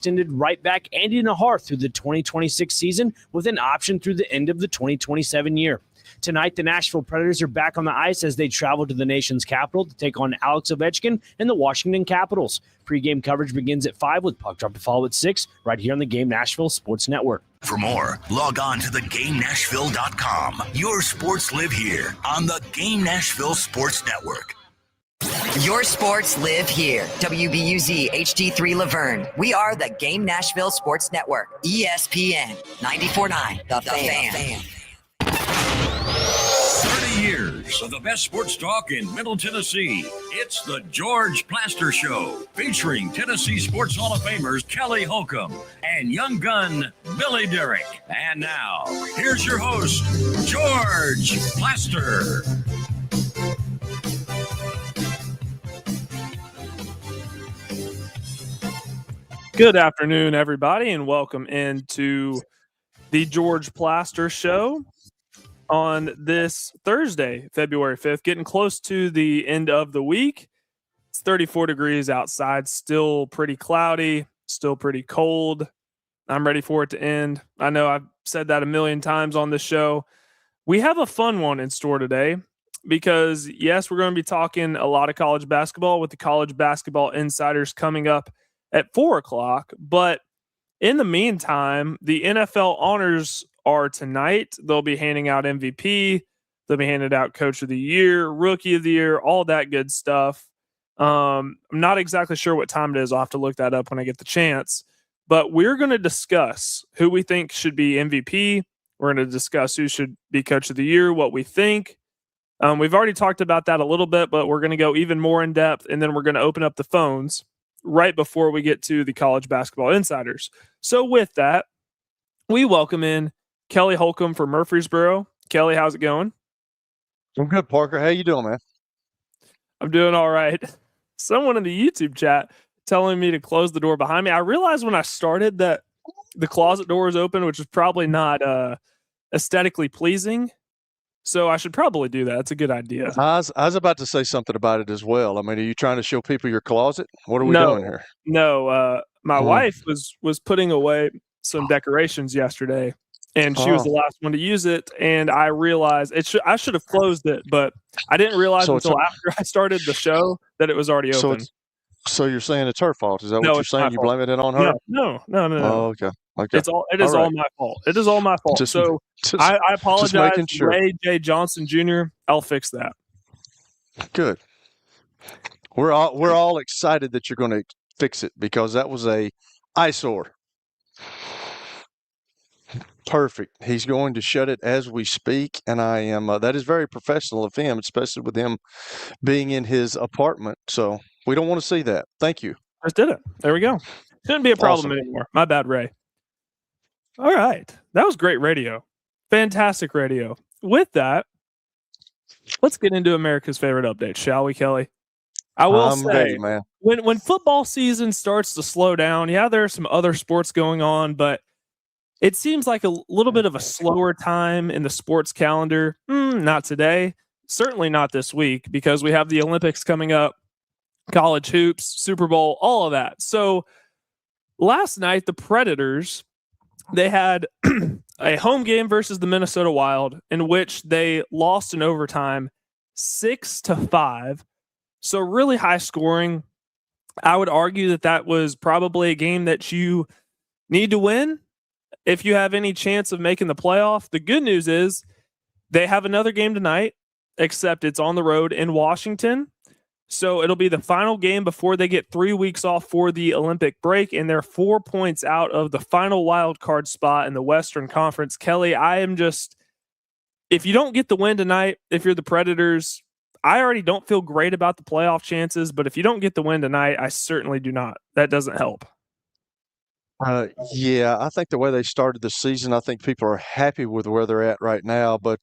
extended right back Andy Nahar through the 2026 season with an option through the end of the 2027 year. Tonight, the Nashville Predators are back on the ice as they travel to the nation's capital to take on Alex Ovechkin and the Washington Capitals. Pre-game coverage begins at 5 with puck drop to follow at 6 right here on the Game Nashville Sports Network. For more, log on to thegamenashville.com. Your sports live here on the Game Nashville Sports Network. Your sports live here. WBUZ HD3 Laverne. We are the Game Nashville Sports Network. ESPN 94.9. The Fan. 30 years of the best sports talk in Middle Tennessee. It's the George Plaster Show, featuring Tennessee Sports Hall of Famers Kelly Holcomb and young gun Billy Derrick. And now, here's your host, George Plaster. Good afternoon, everybody, and welcome into the George Plaster Show on this Thursday, February 5th, getting close to the end of the week. It's 34 degrees outside, still pretty cloudy, still pretty cold. I'm ready for it to end. I know I've said that a million times on this show. We have a fun one in store today because, yes, we're going to be talking a lot of college basketball with the College Basketball Insiders coming up at 4 o'clock. But in the meantime, the NFL honors are tonight. They'll be handing out MVP. They'll be handing out Coach of the Year, Rookie of the Year, all that good stuff. I'm not exactly sure what time it is. I'll have to look that up when I get the chance. But we're going to discuss who we think should be MVP. We're going to discuss who should be Coach of the Year, what we think. We've already talked about that a little bit, but we're going to go even more in depth, and then we're going to open up the phones right before we get to the College Basketball Insiders. So with that, we welcome in Kelly Holcomb from Murfreesboro. Kelly, how's it going? I'm good, Parker. How you doing, man? I'm doing all right. Someone in the YouTube chat telling me to close the door behind me. I realized when I started that the closet door is open, which is probably not aesthetically pleasing. So I should probably do that. It's a good idea. I was about to say something about it as well. I mean, are you trying to show people your closet? What are we doing here? No, my wife was putting away some decorations yesterday, and she was the last one to use it. And I realized I should have closed it, but I didn't realize until after I started the show that it was already open. So you're saying it's her fault? Is that what you're saying? You blaming it on her? No. Oh, okay. It is all my fault. It is all my fault. I apologize, sure. Ray J. Johnson Jr. I'll fix that. Good. We're all excited that you're going to fix it because that was a eyesore. Perfect. He's going to shut it as we speak, and I am. That is very professional of him, especially with him being in his apartment. So we don't want to see that. Thank you. Just did it. There we go. Shouldn't be a problem anymore. My bad, Ray. All right. That was great radio. Fantastic radio. With that, let's get into America's favorite update, shall we, Kelly? I will say, ready, man. When football season starts to slow down, there are some other sports going on, but it seems like a little bit of a slower time in the sports calendar. Not today. Certainly not this week because we have the Olympics coming up, college hoops, Super Bowl, all of that. So last night, the Predators, they had a home game versus the Minnesota Wild in which they lost in overtime 6-5. So really high scoring. I would argue that was probably a game that you need to win if you have any chance of making the playoff. The good news is they have another game tonight, except it's on the road in Washington. So it'll be the final game before they get 3 weeks off for the Olympic break, and they're 4 points out of the final wild card spot in the Western Conference. Kelly, if you don't get the win tonight, if you're the Predators, I already don't feel great about the playoff chances, but if you don't get the win tonight, I certainly do not. That doesn't help. Yeah, I think the way they started the season, I think people are happy with where they're at right now, but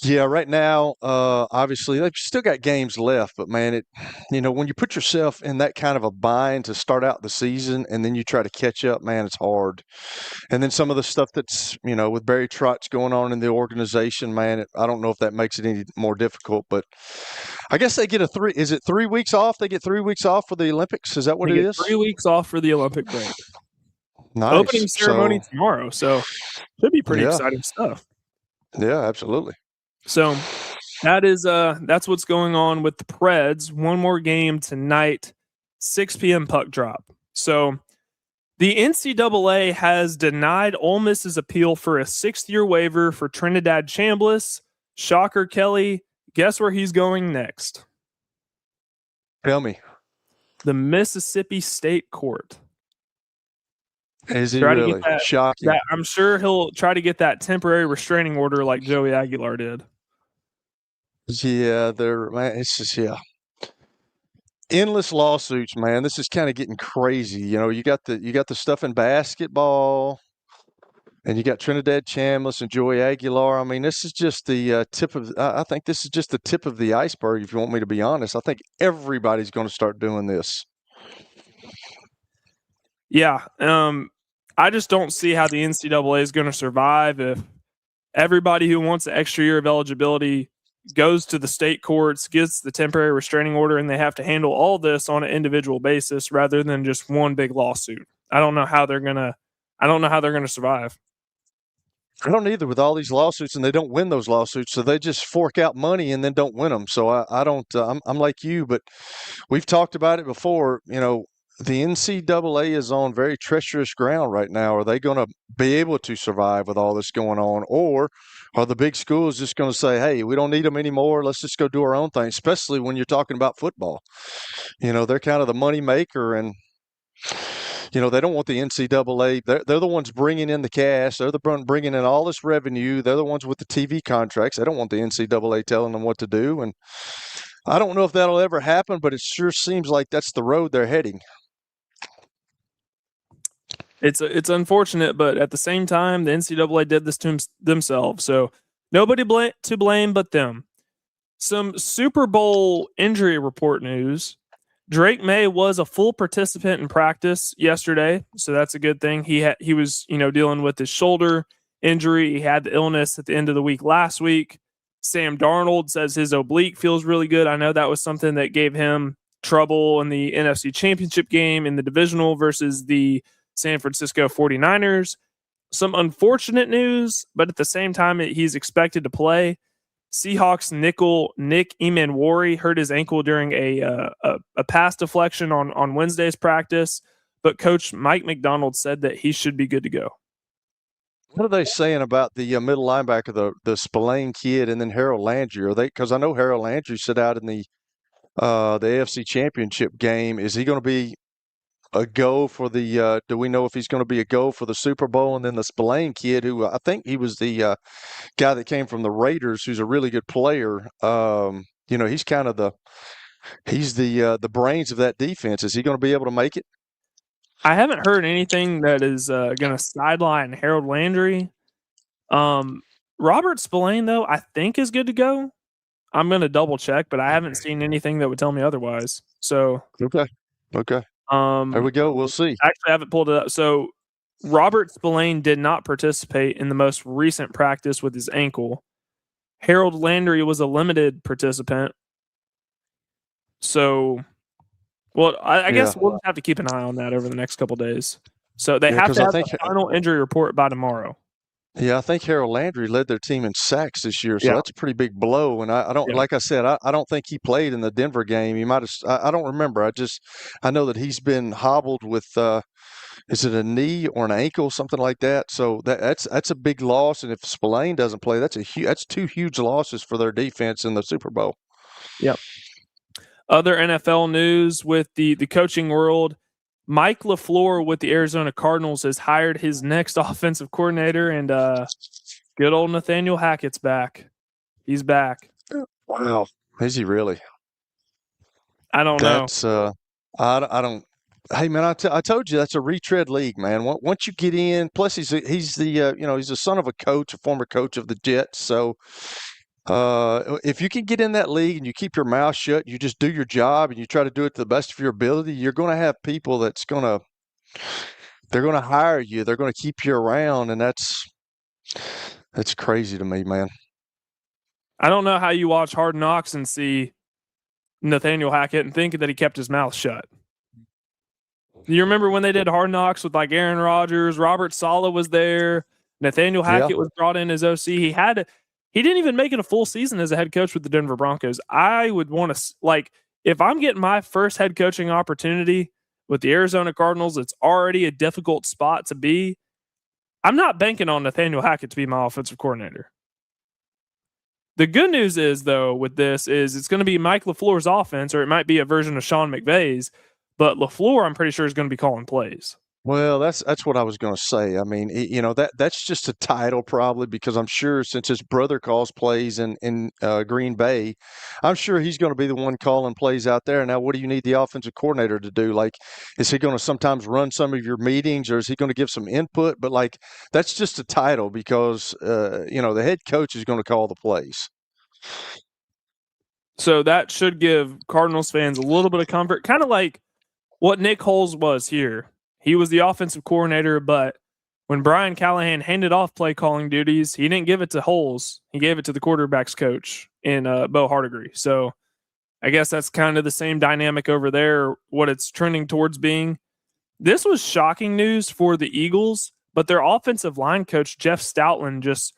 Yeah, right now, obviously they've still got games left, but man, when you put yourself in that kind of a bind to start out the season and then you try to catch up, man, it's hard. And then some of the stuff that's, with Barry Trotz going on in the organization, man, I don't know if that makes it any more difficult, but I guess they get is it 3 weeks off? They get 3 weeks off for the Olympics. Is that what They it get is? 3 weeks off for the Olympic break. Nice. Opening ceremony tomorrow, so should be pretty exciting stuff. Yeah, absolutely. So that's what's going on with the Preds. One more game tonight, 6 p.m. puck drop. So the NCAA has denied Ole Miss's appeal for a 6th-year waiver for Trinidad Chambliss. Shocker, Kelly. Guess where he's going next? Tell me. The Mississippi State Court. Is he really? Shocking. I'm sure he'll try to get that temporary restraining order like Joey Aguilar did. Yeah, it's just, endless lawsuits, man. This is kind of getting crazy. You got the stuff in basketball, and you got Trinidad Chambliss and Joey Aguilar. I mean, this is just the tip of. I think this is just the tip of the iceberg. If you want me to be honest, I think everybody's going to start doing this. Yeah, I just don't see how the NCAA is going to survive if everybody who wants an extra year of eligibility goes to the state courts, gets the temporary restraining order, and they have to handle all this on an individual basis rather than just one big lawsuit. I don't know how they're gonna survive. I don't either with all these lawsuits, and they don't win those lawsuits, so they just fork out money and then don't win them. So I don't. I'm like you, but we've talked about it before. The NCAA is on very treacherous ground right now. Are they going to be able to survive with all this going on? Or are the big schools just going to say, hey, we don't need them anymore. Let's just go do our own thing, especially when you're talking about football. They're kind of the money maker, and, they don't want the NCAA. They're the ones bringing in the cash. They're the one bringing in all this revenue. They're the ones with the TV contracts. They don't want the NCAA telling them what to do. And I don't know if that'll ever happen, but it sure seems like that's the road they're heading. It's unfortunate, but at the same time, the NCAA did this to themselves. So nobody to blame but them. Some Super Bowl injury report news. Drake May was a full participant in practice yesterday, so that's a good thing. He was dealing with his shoulder injury. He had the illness at the end of the week last week. Sam Darnold says his oblique feels really good. I know that was something that gave him trouble in the NFC Championship game in the divisional versus the San Francisco 49ers. Some unfortunate news, but at the same time, he's expected to play. Seahawks nickel Nick Emanwari hurt his ankle during a pass deflection on Wednesday's practice, but Coach Mike McDonald said that he should be good to go. What are they saying about the middle linebacker, the Spillane kid, and then Harold Landry? Are they? Because I know Harold Landry sit out in the AFC Championship game. Is he going to be a go for the? Do we know if he's going to be a go for the Super Bowl? And then the Spillane kid, who I think he was the guy that came from the Raiders, who's a really good player. He's kind of the brains of that defense. Is he going to be able to make it? I haven't heard anything that is going to sideline Harold Landry. Robert Spillane, though, I think is good to go. I'm going to double check, but I haven't seen anything that would tell me otherwise. So okay. There we go. We'll see. Actually, I haven't pulled it up. So Robert Spillane did not participate in the most recent practice with his ankle. Harold Landry was a limited participant. So, I guess we'll have to keep an eye on that over the next couple of days. So they have to have a final injury report by tomorrow. Yeah, I think Harold Landry led their team in sacks this year, so that's a pretty big blow. And I don't, like I said, I don't think he played in the Denver game. He might have. I don't remember. I know that he's been hobbled with. Is it a knee or an ankle, something like that? So that's a big loss. And if Spillane doesn't play, that's two huge losses for their defense in the Super Bowl. Yep. Other NFL news with the coaching world. Mike LaFleur with the Arizona Cardinals has hired his next offensive coordinator, and good old Nathaniel Hackett's back. He's back. Wow. Is he really? I don't know. I don't. Hey, man, I told you that's a retread league, man. Once you get in, plus he's the son of a coach, a former coach of the Jets. So if you can get in that league and you keep your mouth shut, you just do your job and you try to do it to the best of your ability, you're going to have people they're going to hire you. They're going to keep you around, and that's crazy to me, man. I don't know how you watch Hard Knocks and see Nathaniel Hackett and think that he kept his mouth shut. You remember when they did Hard Knocks with like Aaron Rodgers, Robert Saleh was there, Nathaniel Hackett was brought in as OC. He didn't even make it a full season as a head coach with the Denver Broncos. I would want to, like, if I'm getting my first head coaching opportunity with the Arizona Cardinals, it's already a difficult spot to be. I'm not banking on Nathaniel Hackett to be my offensive coordinator. The good news is, though, with this is it's going to be Mike LaFleur's offense, or it might be a version of Sean McVay's, but LaFleur, I'm pretty sure, is going to be calling plays. Well, that's what I was going to say. I mean, that's just a title probably, because I'm sure since his brother calls plays in Green Bay, I'm sure he's going to be the one calling plays out there. Now, what do you need the offensive coordinator to do? Like, is he going to sometimes run some of your meetings, or is he going to give some input? But like, that's just a title, because the head coach is going to call the plays. So that should give Cardinals fans a little bit of comfort, kind of like what Nick Holes was here. He was the offensive coordinator, but when Brian Callahan handed off play calling duties, he didn't give it to Holes. He gave it to the quarterback's coach in Bo Hardigree. So I guess that's kind of the same dynamic over there, what it's trending towards being. This was shocking news for the Eagles, but their offensive line coach, Jeff Stoutland, just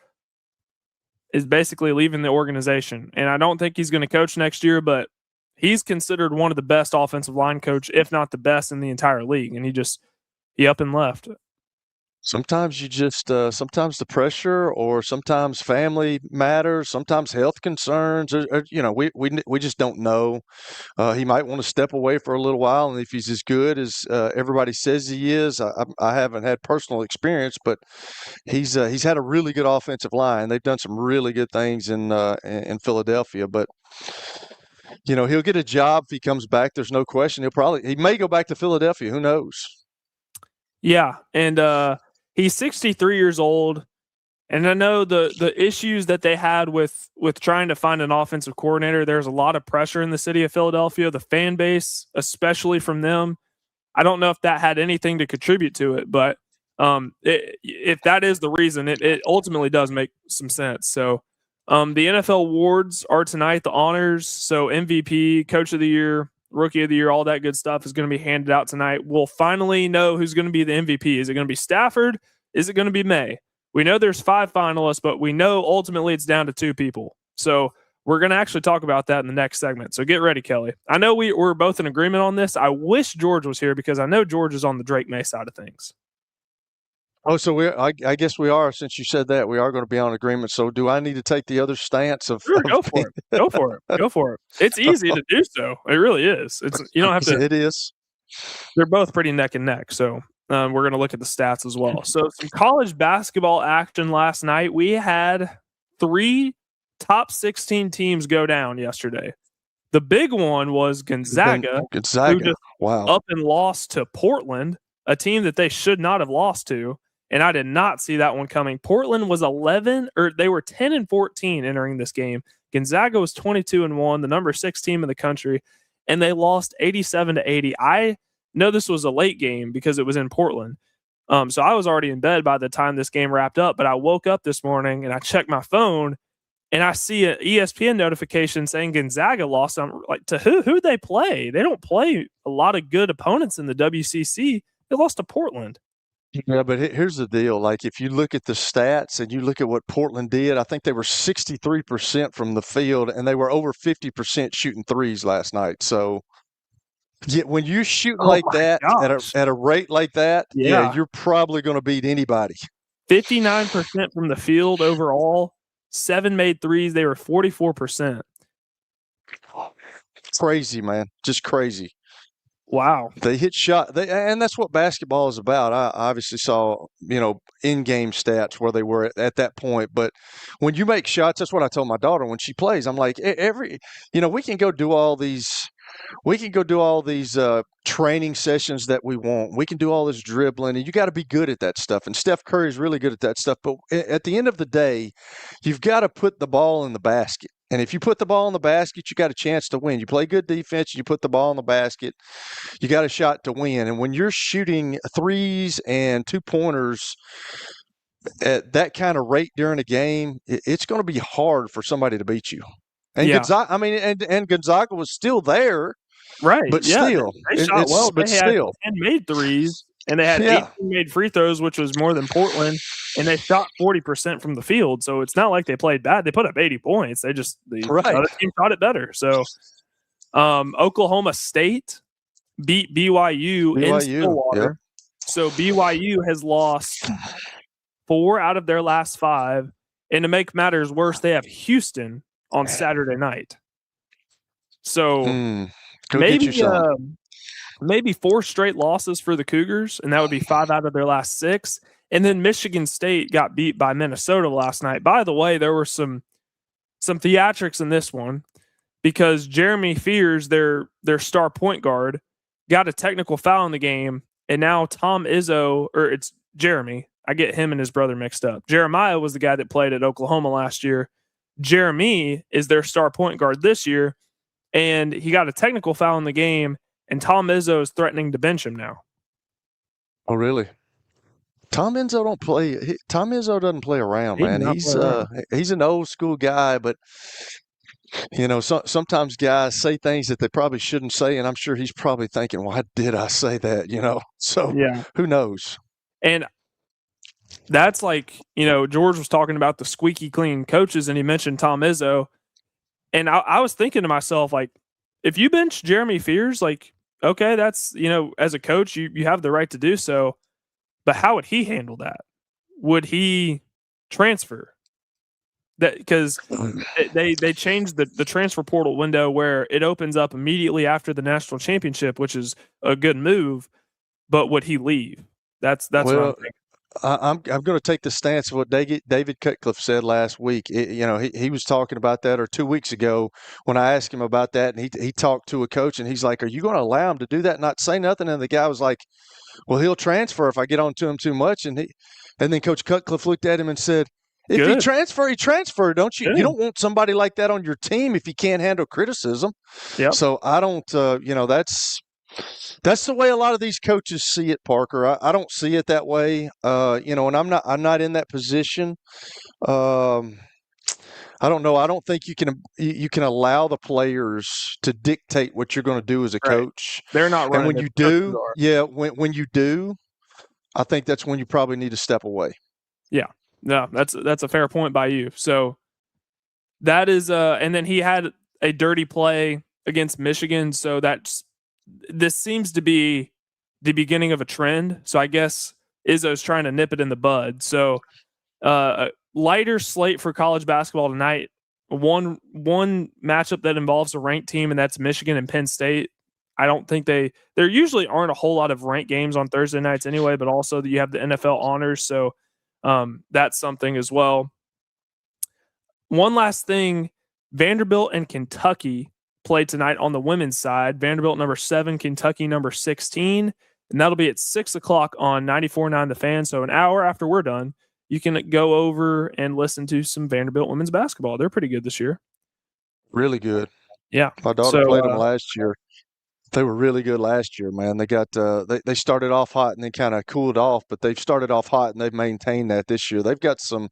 is basically leaving the organization. And I don't think he's going to coach next year, but he's considered one of the best offensive line coach, if not the best in the entire league. And he up and left. Sometimes you just sometimes the pressure, or sometimes family matters, sometimes health concerns. We just don't know. He might want to step away for a little while, and if he's as good as everybody says he is, I haven't had personal experience, but he's had a really good offensive line. They've done some really good things in Philadelphia, but he'll get a job if he comes back. There's no question. He may go back to Philadelphia. Who knows? Yeah, and he's 63 years old, and I know the issues that they had with trying to find an offensive coordinator. There's a lot of pressure in the city of Philadelphia, the fan base, especially from them. I don't know if that had anything to contribute to it, but if that is the reason, it ultimately does make some sense. So the NFL awards are tonight, the honors. So MVP, Coach of the Year, Rookie of the Year, all that good stuff is going to be handed out tonight. We'll finally know who's going to be the MVP. Is it going to be Stafford? Is it going to be May? We know there's 5 finalists, but we know ultimately it's down to 2 people. So we're going to actually talk about that in the next segment. So get ready, Kelly. I know we're both in agreement on this. I wish George was here, because I know George is on the Drake May side of things. Oh, so I guess we are. Since you said that, we are going to be on agreement. So do I need to take the other stance of? Sure, go for it. Go for it. Go for it. It's easy to do so. It really is. You don't have to. It is. They're both pretty neck and neck. So we're going to look at the stats as well. So some college basketball action last night. We had 3 top 16 teams go down yesterday. The big one was Gonzaga. Who just up and lost to Portland, a team that they should not have lost to. And I did not see that one coming. Portland was 10-14 entering this game. Gonzaga was 22-1, the number 6 team in the country, and they lost 87-80. I know this was a late game because it was in Portland. So I was already in bed by the time this game wrapped up, but I woke up this morning and I checked my phone and I see an ESPN notification saying Gonzaga lost. I'm like, to who they play? They don't play a lot of good opponents in the WCC. They lost to Portland. Yeah, but here's the deal. Like, if you look at the stats and you look at what Portland did, I think they were 63% from the field, and they were over 50% shooting threes last night. So, yeah, when you're shooting like that at a rate like that, yeah you're probably going to beat anybody. 59% from the field overall, 7 made threes. They were 44%. Crazy, man. Just crazy. Wow. They hit shot. And that's what basketball is about. I obviously saw, in-game stats where they were at that point. But when you make shots, that's what I told my daughter when she plays. I'm like, we can go do all these we can go do all these training sessions that we want. We can do all this dribbling, and you got to be good at that stuff. And Steph Curry is really good at that stuff. But at the end of the day, you've got to put the ball in the basket. And if you put the ball in the basket, you got a chance to win. You play good defense, you put the ball in the basket, you got a shot to win. And when you're shooting threes and 2-pointers at that kind of rate during a game, it's going to be hard for somebody to beat you. And Gonzaga, and Gonzaga was still there, right? But yeah, still, they shot well. But they had still, 10 made threes, and they had 18 made free throws, which was more than Portland. And they shot 40% from the field, so it's not like they played bad. They put up 80 points. The other team shot it better. So, Oklahoma State beat BYU in Stillwater. Yep. So BYU has lost 4 out of their last 5, and to make matters worse, they have Houston on Saturday night. So maybe 4 straight losses for the Cougars, and that would be 5 out of their last 6. And then Michigan State got beat by Minnesota last night. By the way, there were some theatrics in this one because Jeremy Fears, their star point guard, got a technical foul in the game, and now Tom Izzo, or it's Jeremy. I get him and his brother mixed up. Jeremiah was the guy that played at Oklahoma last year. Jeremy is their star point guard this year, and he got a technical foul in the game, and Tom Izzo is threatening to bench him now. Oh, really? Tom Izzo doesn't play around, man. He's an old school guy, but sometimes guys say things that they probably shouldn't say, and I'm sure he's probably thinking, "Why did I say that?" So who knows? And that's like, George was talking about the squeaky clean coaches, and he mentioned Tom Izzo, and I was thinking to myself, like, if you bench Jeremy Fears, like, okay, that's as a coach, you have the right to do so. But how would he handle that? Would he transfer? That because they changed the transfer portal window where it opens up immediately after the national championship, which is a good move. But would he leave? That's what I'm thinking. I'm going to take the stance of what David Cutcliffe said last week. He was talking about that, or 2 weeks ago when I asked him about that, and he talked to a coach, and he's like, "Are you going to allow him to do that and not say nothing?" And the guy was like, "Well, he'll transfer if I get on to him too much." And then Coach Cutcliffe looked at him and said, "If he transfer, don't you? Good. You don't want somebody like that on your team if you can't handle criticism." Yep. So I don't, that's the way a lot of these coaches see it, Parker. I don't see it that way, and I'm not in that position. I don't know. I don't think you can allow the players to dictate what you're going to do as a coach. They're not running. And when you do, when you do, I think that's when you probably need to step away. Yeah, no, that's a fair point by you. So that is, and then he had a dirty play against Michigan. So this seems to be the beginning of a trend. So I guess Izzo's trying to nip it in the bud. So lighter slate for college basketball tonight. One matchup that involves a ranked team, and that's Michigan and Penn State. I don't think there usually aren't a whole lot of ranked games on Thursday nights anyway, but also you have the NFL honors, so that's something as well. One last thing, Vanderbilt and Kentucky play tonight on the women's side. Vanderbilt number 7, Kentucky number 16, and that'll be at 6 o'clock on 94.9 The Fan. So an hour after we're done, you can go over and listen to some Vanderbilt women's basketball. They're pretty good this year. Really good. Yeah. My daughter played them last year. They were really good last year, man. They got they started off hot and then kind of cooled off, but they've started off hot and they've maintained that this year. They've got some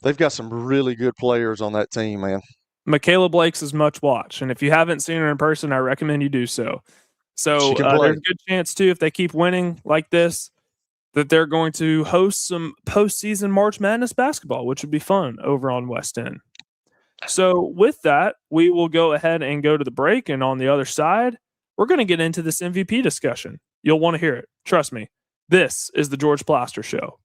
really good players on that team, man. Michaela Blake's is much watch, and if you haven't seen her in person, I recommend you do so. So there's a good chance too, if they keep winning like this, that they're going to host some postseason March Madness basketball, which would be fun over on West End. So with that, we will go ahead and go to the break, and on the other side, we're going to get into this MVP discussion. You'll want to hear it. Trust me. This is the George Plaster Show.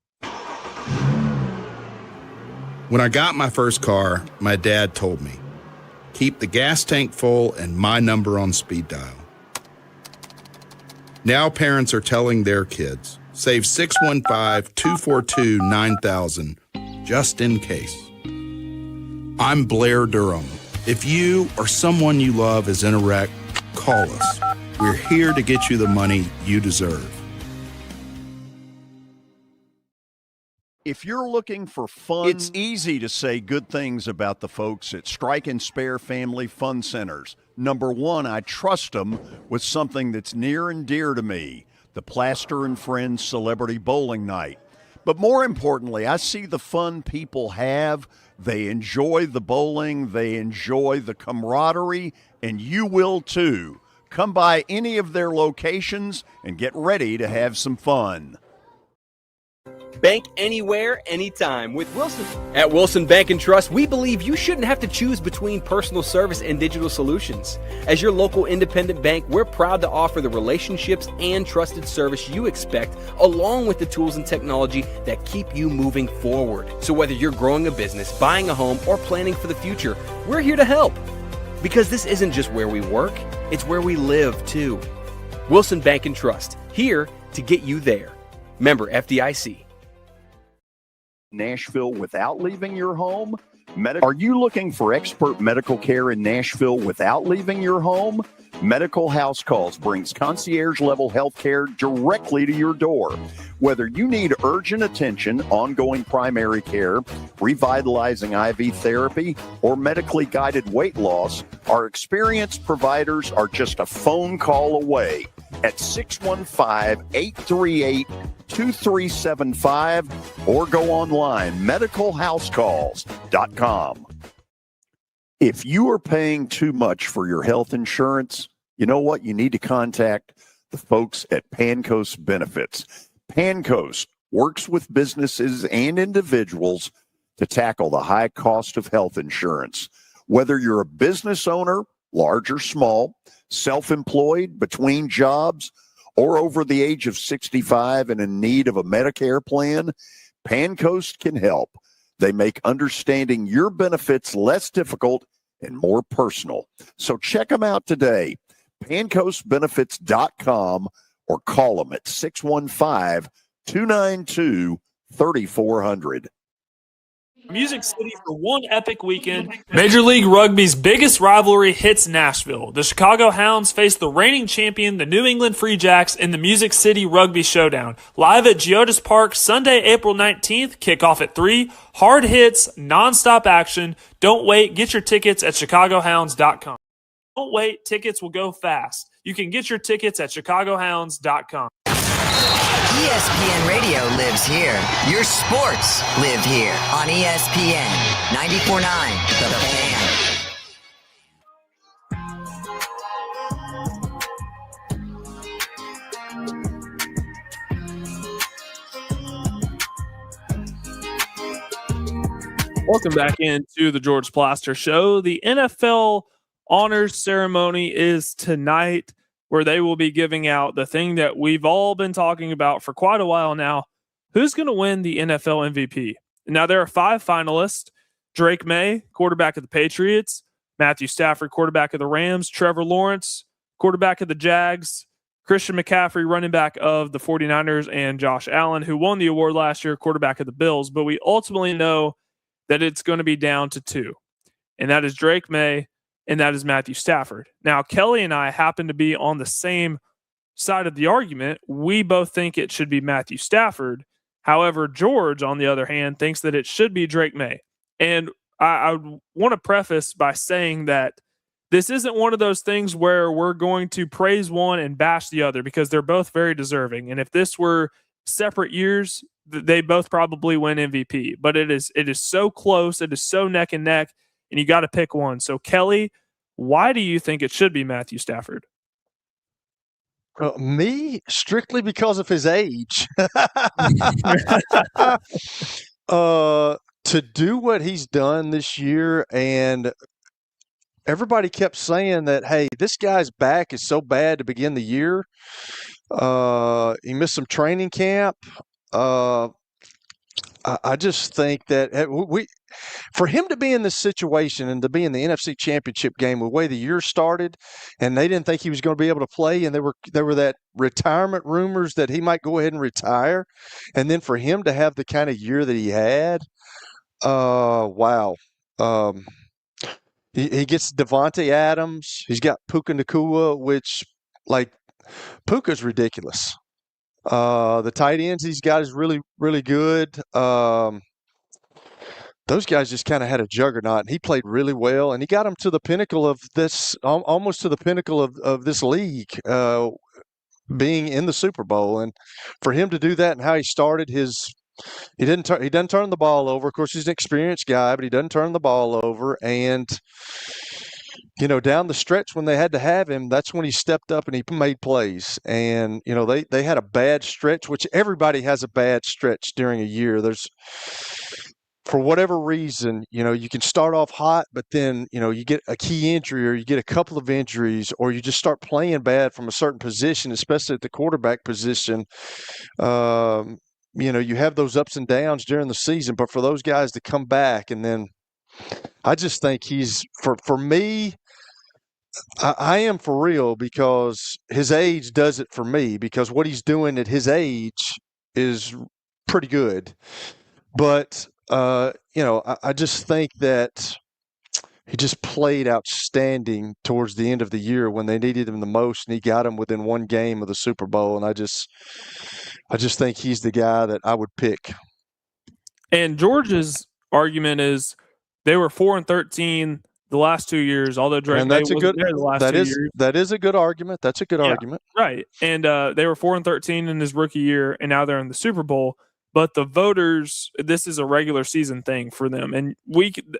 When I got my first car, my dad told me, keep the gas tank full and my number on speed dial. Now parents are telling their kids, save 615-242-9000 just in case. I'm Blair Durham. If you or someone you love is in a wreck, call us. We're here to get you the money you deserve. If you're looking for fun, it's easy to say good things about the folks at Strike and Spare Family Fun Centers. Number one, I trust them with something that's near and dear to me, the Plaster and Friends Celebrity Bowling Night. But more importantly, I see the fun people have. They enjoy the bowling, they enjoy the camaraderie, and you will too. Come by any of their locations and get ready to have some fun. Bank anywhere, anytime with Wilson. At Wilson Bank and Trust, we believe you shouldn't have to choose between personal service and digital solutions. As your local independent bank, we're proud to offer the relationships and trusted service you expect, along with the tools and technology that keep you moving forward. So whether you're growing a business, buying a home, or planning for the future, we're here to help. Because this isn't just where we work, it's where we live too. Wilson Bank and Trust, here to get you there. Member FDIC. Nashville without leaving your home? Are you looking for expert medical care in Nashville without leaving your home? Medical House Calls brings concierge-level health care directly to your door. Whether you need urgent attention, ongoing primary care, revitalizing IV therapy, or medically guided weight loss, our experienced providers are just a phone call away at 615-838-2375 or go online, medicalhousecalls.com. If you are paying too much for your health insurance, you know what? You need to contact the folks at Pancoast Benefits. Pancoast works with businesses and individuals to tackle the high cost of health insurance. Whether you're a business owner, large or small, self-employed, between jobs, or over the age of 65 and in need of a Medicare plan, Pancoast can help. They make understanding your benefits less difficult and more personal. So check them out today, pancoastbenefits.com, or call them at 615-292-3400. Music City for one epic weekend. Major League Rugby's biggest rivalry hits Nashville. The Chicago Hounds face the reigning champion, the New England Free Jacks, in the Music City Rugby Showdown. Live at Geodis Park, Sunday, April 19th, kickoff at 3. Hard hits, nonstop action. Don't wait. Get your tickets at chicagohounds.com. Don't wait. Tickets will go fast. You can get your tickets at chicagohounds.com. ESPN Radio lives here. Your sports live here on ESPN 94.9 The Fan. Welcome back into the George Plaster Show. The NFL honors ceremony is tonight, where they will be giving out the thing that we've all been talking about for quite a while now. Who's going to win the NFL MVP? Now, there are 5 finalists: Drake May, quarterback of the Patriots; Matthew Stafford, quarterback of the Rams; Trevor Lawrence, quarterback of the Jags; Christian McCaffrey, running back of the 49ers; and Josh Allen, who won the award last year, quarterback of the Bills. But we ultimately know that it's going to be down to 2, and that is Drake May and that is Matthew Stafford. Now, Kelly and I happen to be on the same side of the argument. We both think it should be Matthew Stafford. However, George, on the other hand, thinks that it should be Drake May. And I want to preface by saying that this isn't one of those things where we're going to praise one and bash the other, because they're both very deserving. And if this were separate years, they both probably win MVP. But it is so close. It is so neck and neck. And you got to pick one. So, Kelly, why do you think it should be Matthew Stafford? Me, strictly because of his age. To do what he's done this year, and everybody kept saying that, hey, this guy's back is so bad to begin the year. He missed some training camp. I just think that for him to be in this situation and to be in the NFC Championship game, the way the year started, and they didn't think he was going to be able to play, and there were that retirement rumors that he might go ahead and retire, and then for him to have the kind of year that he had, wow. He gets Devontae Adams. He's got Puka Nacua, which, like, Puka's ridiculous. The tight ends he's got is really, really good. Those guys just kind of had a juggernaut. He played really well, and he got them to the pinnacle of this, almost to the pinnacle of this league, being in the Super Bowl. And for him to do that and how he started he doesn't turn the ball over. Of course, he's an experienced guy, but he doesn't turn the ball over. And down the stretch when they had to have him, that's when he stepped up and he made plays. And they had a bad stretch, which everybody has a bad stretch during a year. For whatever reason, you can start off hot, but then, you get a key injury or you get a couple of injuries or you just start playing bad from a certain position, especially at the quarterback position. You have those ups and downs during the season, but for those guys to come back, and then I just think he's, for me, I am for real, because his age does it for me, because what he's doing at his age is pretty good. But I just think that he just played outstanding towards the end of the year when they needed him the most, and he got him within one game of the Super Bowl. And I just think he's the guy that I would pick. And George's argument is they were 4-13 the last 2 years, although Drake May wasn't there the last 2 years. That is a good argument. That's a good argument. Right. And they were 4-13 in his rookie year, and now they're in the Super Bowl. But the voters, this is a regular season thing for them. And we could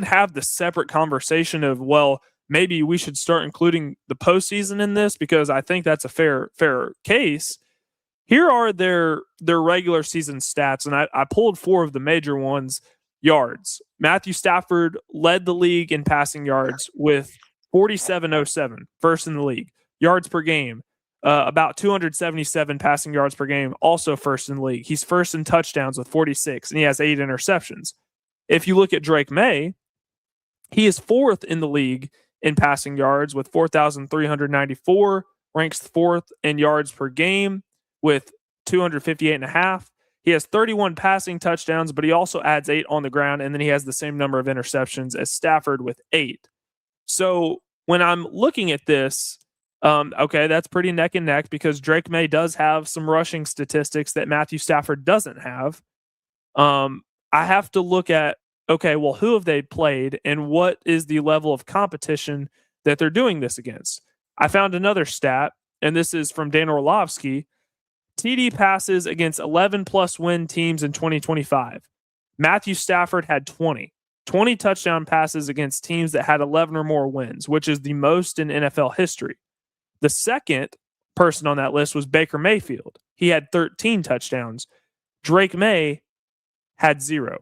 have the separate conversation of, well, maybe we should start including the postseason in this, because I think that's a fair case. Here are their regular season stats, and I pulled 4 of the major ones. Yards. Matthew Stafford led the league in passing yards with 47.07, first in the league. Yards per game, about 277 passing yards per game, also first in the league. He's first in touchdowns with 46, and he has 8 interceptions. If you look at Drake May, he is 4th in the league in passing yards with 4,394, ranks 4th in yards per game with 258.5. He has 31 passing touchdowns, but he also adds 8 on the ground, and then he has the same number of interceptions as Stafford with 8. So when I'm looking at this, okay, that's pretty neck and neck, because Drake May does have some rushing statistics that Matthew Stafford doesn't have. I have to look at, okay, well, who have they played and what is the level of competition that they're doing this against? I found another stat, and this is from Dan Orlovsky. TD passes against 11-plus win teams in 2025. Matthew Stafford had 20 touchdown passes against teams that had 11 or more wins, which is the most in NFL history. The second person on that list was Baker Mayfield. He had 13 touchdowns. Drake May had 0,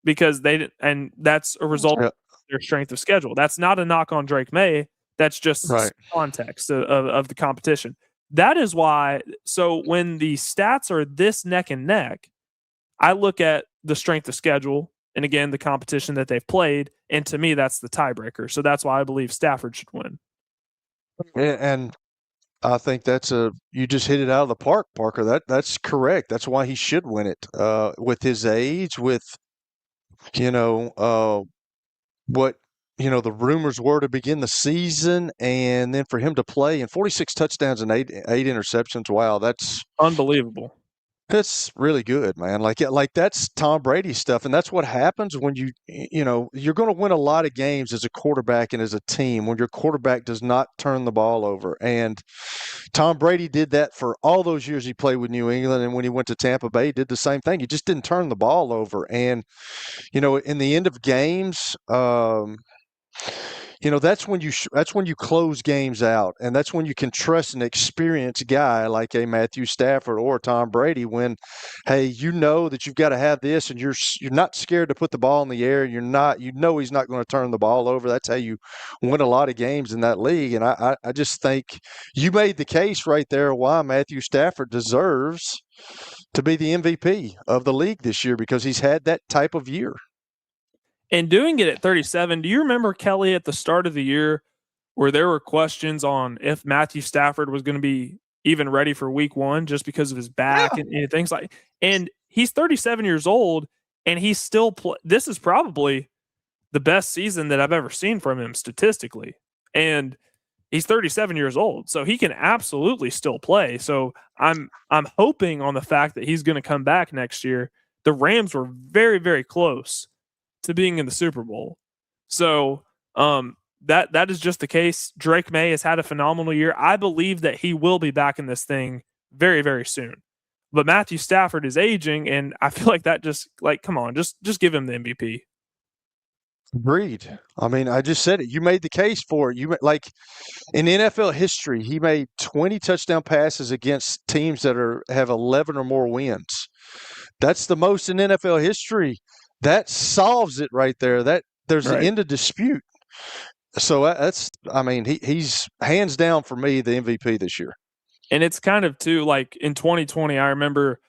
because they didn't, and that's a result of their strength of schedule. That's not a knock on Drake May. That's just context of the competition. That is why, so when the stats are this neck and neck, I look at the strength of schedule and, again, the competition that they've played, and to me, that's the tiebreaker. So that's why I believe Stafford should win. And I think you just hit it out of the park, Parker. That's correct. That's why he should win it. With his age, with what the rumors were to begin the season, and then for him to play and 46 touchdowns and eight interceptions. Wow, that's unbelievable. That's really good, man. Like that's Tom Brady stuff, and that's what happens when you're going to win a lot of games as a quarterback and as a team when your quarterback does not turn the ball over. And Tom Brady did that for all those years he played with New England, and when he went to Tampa Bay, he did the same thing. He just didn't turn the ball over. And in the end of games, that's when you close games out, and that's when you can trust an experienced guy like a Matthew Stafford or Tom Brady. When, hey, that you've got to have this, and you're not scared to put the ball in the air. You're not, he's not going to turn the ball over. That's how you win a lot of games in that league. And I just think you made the case right there why Matthew Stafford deserves to be the MVP of the league this year, because he's had that type of year. And doing it at 37, do you remember, Kelly, at the start of the year where there were questions on if Matthew Stafford was going to be even ready for week 1 just because of his back and things like, and he's 37 years old and he's still, this is probably the best season that I've ever seen from him statistically. And he's 37 years old, so he can absolutely still play. So I'm hoping on the fact that he's going to come back next year. The Rams were very, very close to being in the Super Bowl. So that is just the case. Drake May has had a phenomenal year. I believe that he will be back in this thing very, very soon. But Matthew Stafford is aging, and I feel like that just come on, just give him the MVP. Agreed. I mean, I just said it. You made the case for it. You like in NFL history, he made 20 touchdown passes against teams that have 11 or more wins. That's the most in NFL history. That solves it right there. That there's an end of dispute. So that's, I mean, he's hands down for me the MVP this year. And it's kind of too like in 2020, I remember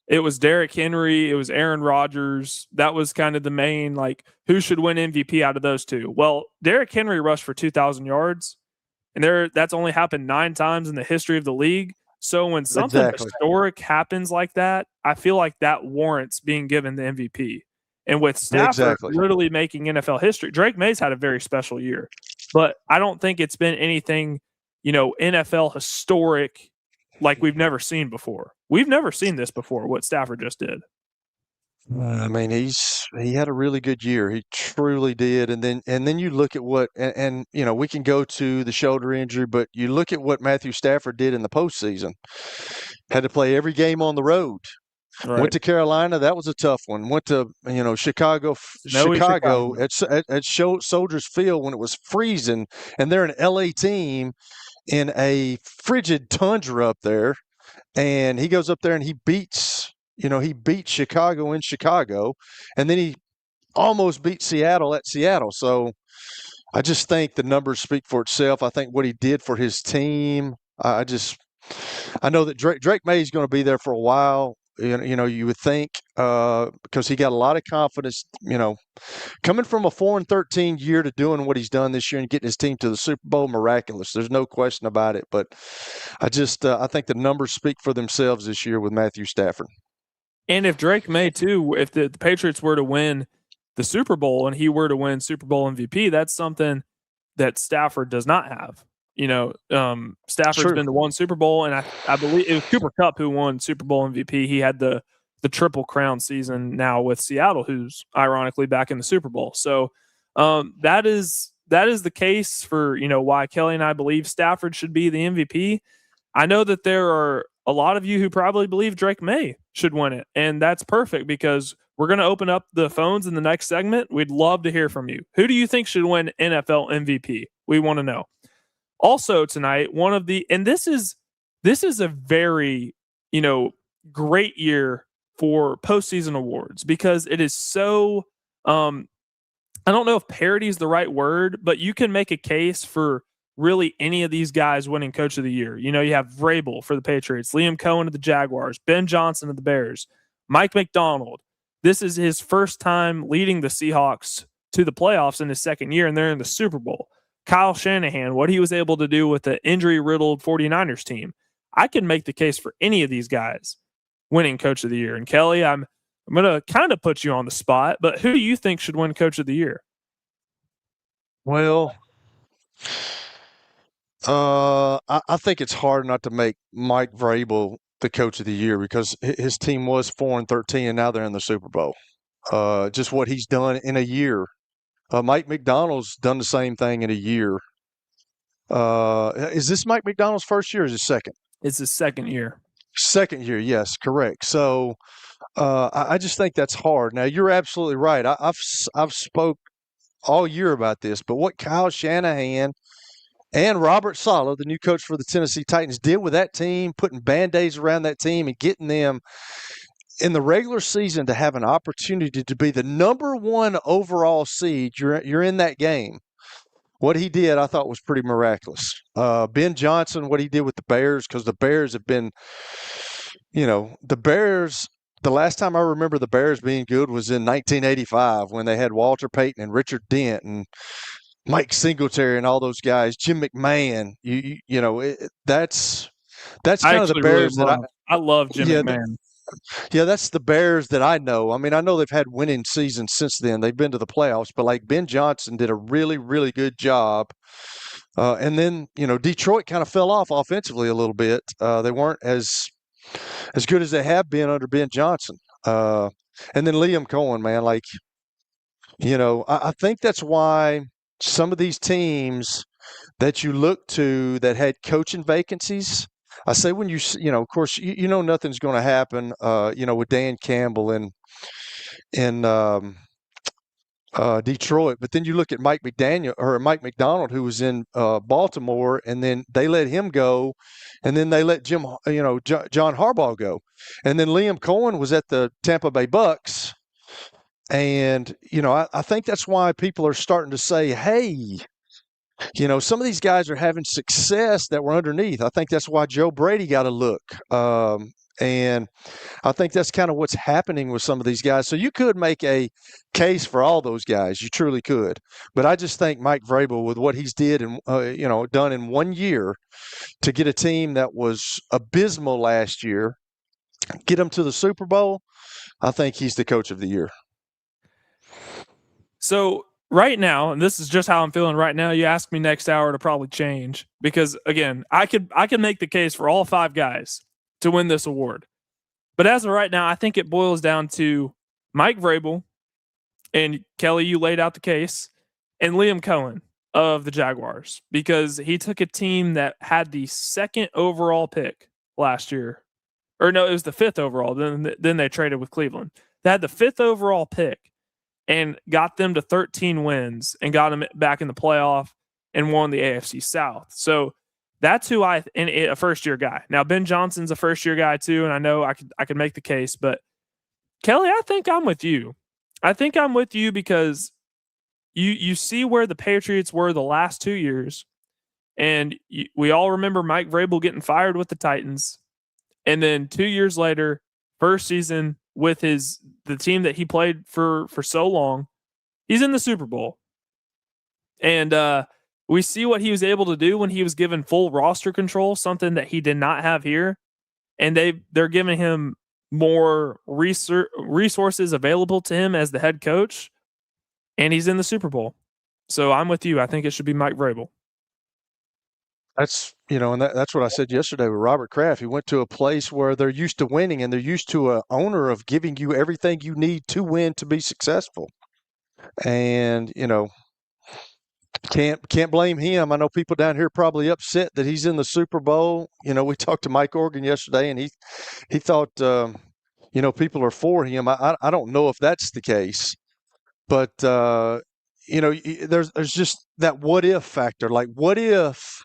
it was Derrick Henry, it was Aaron Rodgers. That was kind of the main, like, who should win MVP out of those two? Well, Derrick Henry rushed for 2,000 yards, and that's only happened 9 times in the history of the league. So when something historic happens like that, I feel like that warrants being given the MVP. And with Stafford literally making NFL history, Drake May's had a very special year, but I don't think it's been anything, NFL historic like we've never seen before. We've never seen this before, what Stafford just did. I mean, he had a really good year. He truly did. And then you look at what, and we can go to the shoulder injury, but you look at what Matthew Stafford did in the postseason. Had to play every game on the road. Right. Went to Carolina. That was a tough one. Went to Chicago at Soldiers Field when it was freezing, and they're an LA team in a frigid tundra up there, and he goes up there and he beats Chicago in Chicago, and then he almost beat Seattle at Seattle. So I just think the numbers speak for itself. I think what he did for his team. I know that Drake May is going to be there for a while. You would think because he got a lot of confidence, coming from a 4-13 year to doing what he's done this year and getting his team to the Super Bowl, miraculous. There's no question about it. But I think the numbers speak for themselves this year with Matthew Stafford. And if Drake May too, if the Patriots were to win the Super Bowl and he were to win Super Bowl MVP, that's something that Stafford does not have. Stafford's been to one Super Bowl, and I believe it was Cooper Kupp who won Super Bowl MVP. He had the Triple Crown season now with Seattle, who's ironically back in the Super Bowl. So that is the case for why Kelly and I believe Stafford should be the MVP. I know that there are a lot of you who probably believe Drake May should win it, and that's perfect because we're going to open up the phones in the next segment. We'd love to hear from you. Who do you think should win NFL MVP? We want to know. Also tonight, this is a very, great year for postseason awards because it is so, I don't know if parody is the right word, but you can make a case for really any of these guys winning Coach of the Year. You have Vrabel for the Patriots, Liam Cohen of the Jaguars, Ben Johnson of the Bears, Mike McDonald. This is his first time leading the Seahawks to the playoffs in his second year, and they're in the Super Bowl. Kyle Shanahan, what he was able to do with the injury-riddled 49ers team. I can make the case for any of these guys winning Coach of the Year. And Kelly, I'm going to kind of put you on the spot, but who do you think should win Coach of the Year? Well, I think it's hard not to make Mike Vrabel the Coach of the Year because his team was 4-13 and now they're in the Super Bowl. Just what he's done in a year. Mike McDonald's done the same thing in a year. Is this Mike McDonald's first year or is it second? It's his second year. Second year, yes, correct. So I just think that's hard. Now, you're absolutely right. I've spoke all year about this, but what Kyle Shanahan and Robert Saleh, the new coach for the Tennessee Titans, did with that team, putting Band-Aids around that team and getting them in the regular season to have an opportunity to be the number 1 overall seed, you're in that game. What he did, I thought, was pretty miraculous. Ben Johnson, what he did with the Bears, because the Bears have been, the Bears, the last time I remember the Bears being good was in 1985 when they had Walter Payton and Richard Dent and Mike Singletary and all those guys, Jim McMahon. That's kind of the Bears I love Jim McMahon. that's the Bears that I know. I mean, I know they've had winning seasons since then. They've been to the playoffs, but like Ben Johnson did a really, really good job. And then, Detroit kind of fell off offensively a little bit. They weren't as good as they have been under Ben Johnson. And then Liam Cohen, man, I think that's why some of these teams that you look to that had coaching vacancies, I say when of course, nothing's going to happen, with Dan Campbell in Detroit. But then you look at Mike McDonald, who was in Baltimore, and then they let him go, and then they let John Harbaugh go, and then Liam Cohen was at the Tampa Bay Bucks, and I think that's why people are starting to say, hey. Some of these guys are having success that were underneath. I think that's why Joe Brady got a look. And I think that's kind of what's happening with some of these guys. So you could make a case for all those guys. You truly could. But I just think Mike Vrabel, with what he's done in 1 year to get a team that was abysmal last year, get them to the Super Bowl, I think he's the coach of the year. So right now, and this is just how I'm feeling right now, you ask me next hour to probably change, because again, I could make the case for all 5 guys to win this award. But as of right now, I think it boils down to Mike Vrabel, and Kelly, you laid out the case, and Liam Cohen of the Jaguars, because he took a team that had the 2nd overall pick last year. Or no, it was the 5th overall. Then they traded with Cleveland. They had the 5th overall pick and got them to 13 wins and got them back in the playoff and won the AFC South. So that's who a first-year guy. Now, Ben Johnson's a first-year guy too, and I know I could make the case. But, Kelly, I think I'm with you. I think I'm with you because you see where the Patriots were the last 2 years, and we all remember Mike Vrabel getting fired with the Titans. And then 2 years later, first season with the team that he played for so long, he's in the Super Bowl. And we see what he was able to do when he was given full roster control, something that he did not have here. And they're giving him more resources available to him as the head coach, and he's in the Super Bowl. So I'm with you. I think it should be Mike Vrabel. That's that's what I said yesterday with Robert Kraft. He went to a place where they're used to winning, and they're used to an owner of giving you everything you need to win to be successful. And can't blame him. I know people down here probably upset that he's in the Super Bowl. We talked to Mike Organ yesterday, and he thought people are for him. I don't know if that's the case, but there's just that what if factor. Like, what if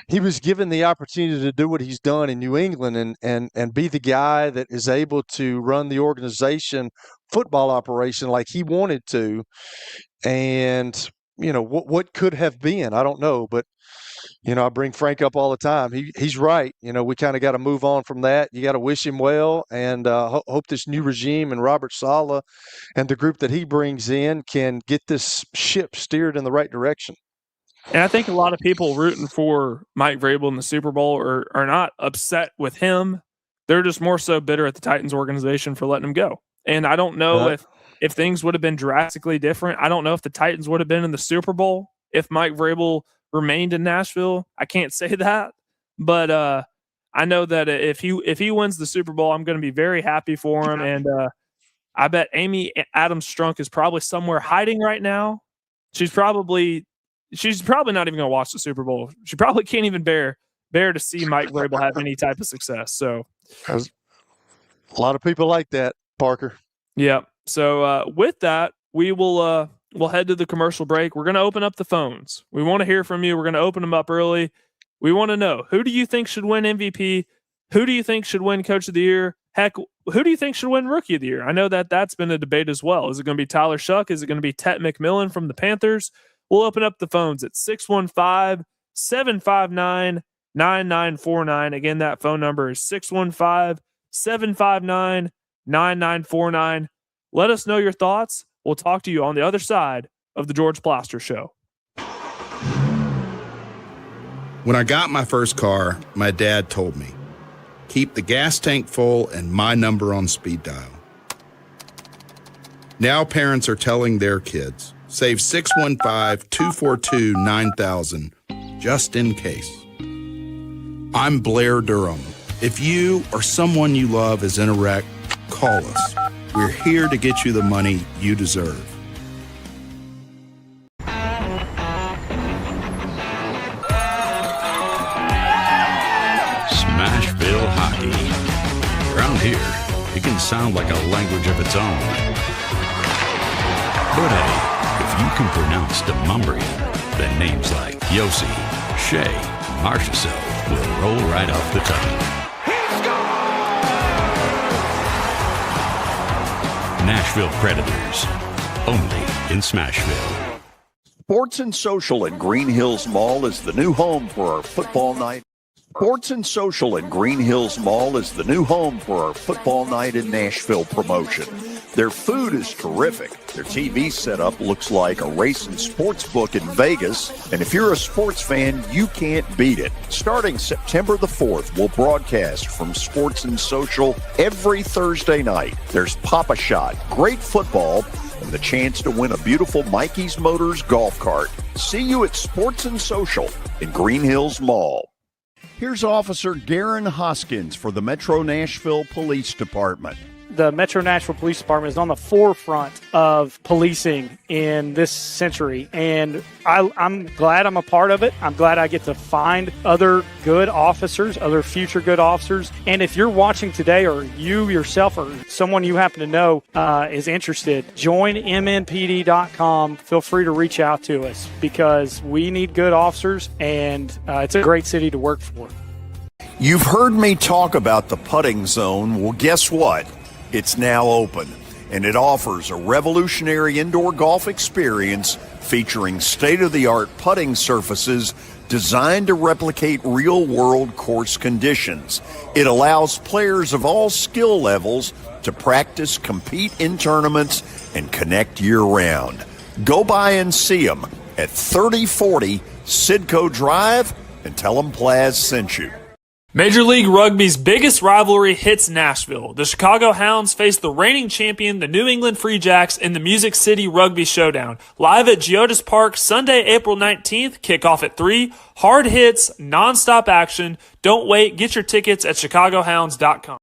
he was given the opportunity to do what he's done in New England and be the guy that is able to run the organization football operation like he wanted to, and what could have been? I don't know, but I bring Frank up all the time. He's right. We kind of got to move on from that. You got to wish him well, and hope this new regime and Robert Saleh and the group that he brings in can get this ship steered in the right direction. And I think a lot of people rooting for Mike Vrabel in the Super Bowl are not upset with him. They're just more so bitter at the Titans organization for letting him go. And I don't know if things would have been drastically different. I don't know if the Titans would have been in the Super Bowl if Mike Vrabel remained in Nashville. I can't say that. But I know that if he wins the Super Bowl, I'm going to be very happy for him. And I bet Amy Adams Strunk is probably somewhere hiding right now. She's probably not even going to watch the Super Bowl. She probably can't even bear to see Mike Vrabel have any type of success. So a lot of people like that, Parker. Yeah. So with that, we'll head to the commercial break. We're going to open up the phones. We want to hear from you. We're going to open them up early. We want to know, who do you think should win MVP? Who do you think should win Coach of the Year? Heck, who do you think should win Rookie of the Year? I know that's been a debate as well. Is it going to be Tyler Shuck? Is it going to be Tet McMillan from the Panthers? We'll open up the phones at 615-759-9949. Again, that phone number is 615-759-9949. Let us know your thoughts. We'll talk to you on the other side of the George Plaster Show. When I got my first car, my dad told me, Keep the gas tank full and my number on speed dial. Now parents are telling their kids, save 615-242-9000 just in case. I'm Blair Durham. If you or someone you love is in a wreck, call us. We're here to get you the money you deserve. Smashville hockey. Around here, it can sound like a language of its own. But hey, if you can pronounce Demumbrian, then names like Yossi, Shea, Marchessault will roll right off the tongue. Nashville Predators, only in Smashville. Sports and Social in Green Hills Mall is the new home for our football night. Sports and Social in Green Hills Mall is the new home for our football night in Nashville promotion. Their food is terrific. Their TV setup looks like a racing sports book in Vegas. And if you're a sports fan, you can't beat it. Starting September the 4th, we'll broadcast from Sports and Social every Thursday night. There's Pop-A-Shot, great football, and the chance to win a beautiful Mikey's Motors golf cart. See you at Sports and Social in Green Hills Mall. Here's Officer Garen Hoskins for the Metro Nashville Police Department. The Metro Nashville Police Department is on the forefront of policing in this century, and I'm glad I'm a part of it. I'm glad I get to find other good officers, other future good officers. And if you're watching today, or you yourself or someone you happen to know is interested, join MNPD.com. Feel free to reach out to us because we need good officers, and it's a great city to work for. You've heard me talk about the putting zone. Well, guess what? It's now open, and it offers a revolutionary indoor golf experience featuring state-of-the-art putting surfaces designed to replicate real-world course conditions. It allows players of all skill levels to practice, compete in tournaments, and connect year-round. Go by and see them at 3040 Sidco Drive and tell them Plaz sent you. Major League Rugby's biggest rivalry hits Nashville. The Chicago Hounds face the reigning champion, the New England Free Jacks, in the Music City Rugby Showdown. Live at Geodis Park, Sunday, April 19th. Kickoff at 3. Hard hits, nonstop action. Don't wait. Get your tickets at chicagohounds.com.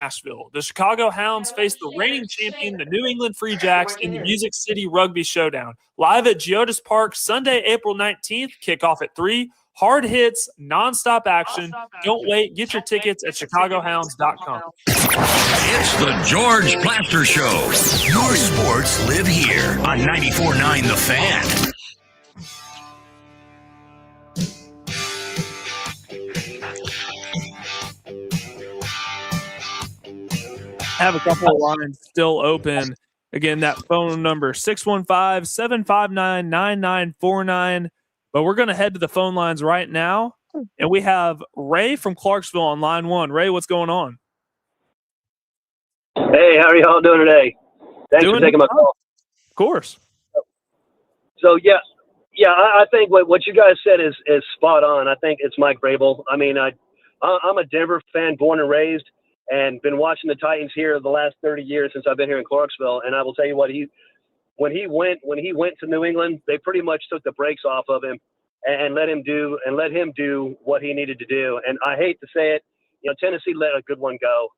Nashville. The Chicago Hounds face the reigning champion, the New England Free Jacks, in the Music City Rugby Showdown. Live at Geodis Park, Sunday, April 19th. Kickoff at 3. Hard hits, nonstop action. Don't wait. Get your tickets at chicagohounds.com. It's the George Plaster Show. Your sports live here on 94.9 The Fan. I have a couple of lines still open. Again, that phone number, 615-759-9949. But we're going to head to the phone lines right now, and we have Ray from Clarksville on line 1. Ray, what's going on? Hey, how are y'all doing today? Thanks for taking my call. Of course. So, yeah, I think what you guys said is spot on. I think it's Mike Vrabel. I mean, I'm a Denver fan, born and raised, and been watching the Titans here the last 30 years since I've been here in Clarksville. And I will tell you what, when he went to New England, they pretty much took the brakes off of him and let him do what he needed to do. And I hate to say it, Tennessee let a good one go.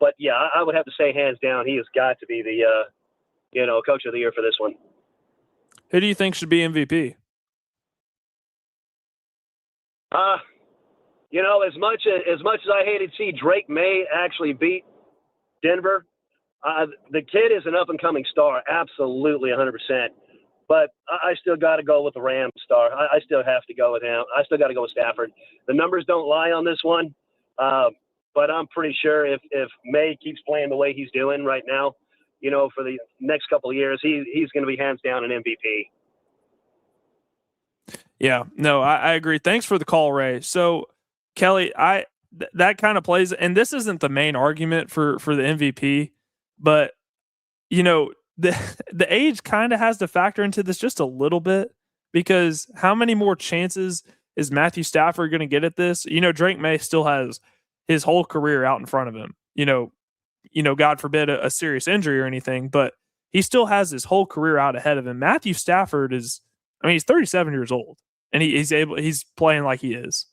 But yeah, I would have to say hands down, he has got to be the coach of the year for this one. Who do you think should be MVP? As much as I hated to see Drake May actually beat Denver. The kid is an up-and-coming star, absolutely 100%. But I still got to go with the Rams star. I still have to go with him. I still got to go with Stafford. The numbers don't lie on this one, but I'm pretty sure if May keeps playing the way he's doing right now, for the next couple of years, he's going to be hands down an MVP. Yeah, no, I agree. Thanks for the call, Ray. So, Kelly, that kind of plays, and this isn't the main argument for the MVP. But, the age kind of has to factor into this just a little bit, because how many more chances is Matthew Stafford going to get at this? Drake May still has his whole career out in front of him. God forbid a serious injury or anything, but he still has his whole career out ahead of him. Matthew Stafford he's 37 years old, and he's playing like he is.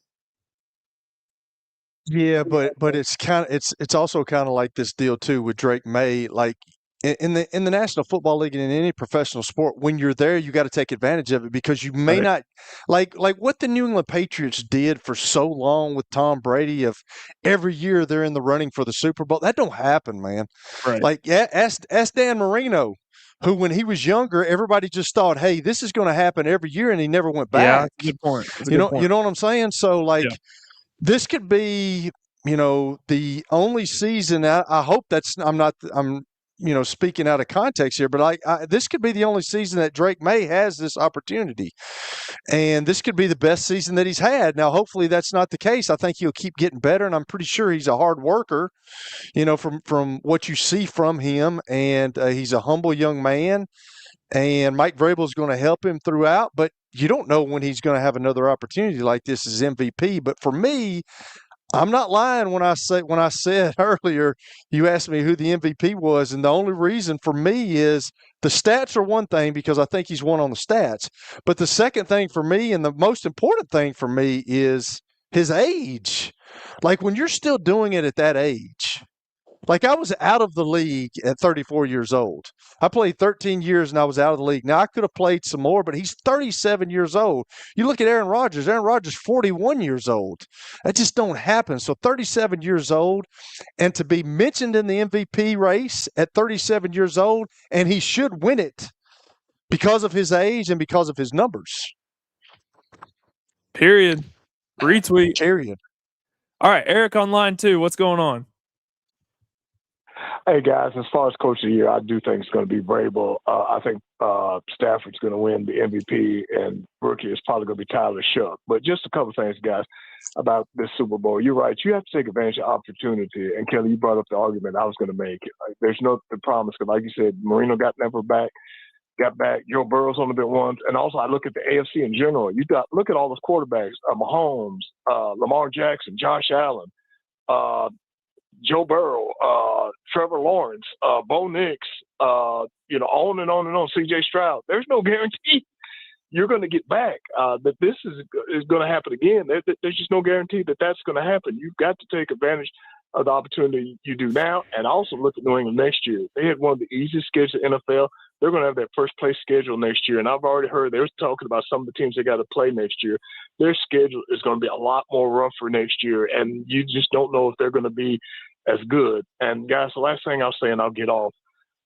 Yeah, but it's also kind of like this deal too with Drake May. Like in the National Football League and in any professional sport, when you're there, you got to take advantage of it because you may not like what the New England Patriots did for so long with Tom Brady of every year they're in the running for the Super Bowl. That don't happen, man. Right. Like ask Dan Marino, who when he was younger, everybody just thought, hey, this is going to happen every year, and he never went back. Yeah, good point. You know what I'm saying? So like. Yeah. This could be, the only season. I hope I'm speaking out of context here, but this could be the only season that Drake May has this opportunity. And this could be the best season that he's had. Now, hopefully that's not the case. I think he'll keep getting better, and I'm pretty sure he's a hard worker, from what you see from him. And he's a humble young man. And Mike Vrabel is going to help him throughout, but you don't know when he's going to have another opportunity like this as MVP. But for me, I'm not lying when I said earlier, you asked me who the MVP was, and the only reason for me is the stats are one thing because I think he's won on the stats. But the second thing for me, and the most important thing for me, is his age. Like when you're still doing it at that age. Like I was out of the league at 34 years old. I played 13 years and I was out of the league. Now I could have played some more, but he's 37 years old. You look at Aaron Rodgers. Aaron Rodgers 41 years old. That just don't happen. So 37 years old, and to be mentioned in the MVP race at 37 years old, and he should win it because of his age and because of his numbers. Period. Retweet. Period. All right, Eric on line 2. What's going on? Hey, guys, as far as Coach of the Year, I do think it's going to be Vrabel. I think Stafford's going to win the MVP, and rookie is probably going to be Tyler Shough. But just a couple of things, guys, about this Super Bowl. You're right. You have to take advantage of opportunity. And, Kelly, you brought up the argument I was going to make. There's no promise. Because, like you said, Marino got back. Joe Burrow's only been once. And also, I look at the AFC in general. Look at all those quarterbacks, Mahomes, Lamar Jackson, Josh Allen, Joe Burrow, Trevor Lawrence, Bo Nix, on and on and on, C.J. Stroud. There's no guarantee you're going to get back, that this is going to happen again. There's just no guarantee that that's going to happen. You've got to take advantage of the opportunity you do now, and also look at New England next year. They had one of the easiest schedules in the NFL. They're going to have that first-place schedule next year, and I've already heard they're talking about some of the teams they got to play next year. Their schedule is going to be a lot more rough for next year, and you just don't know if they're going to be as good. And, guys, the last thing I'll say, and I'll get off,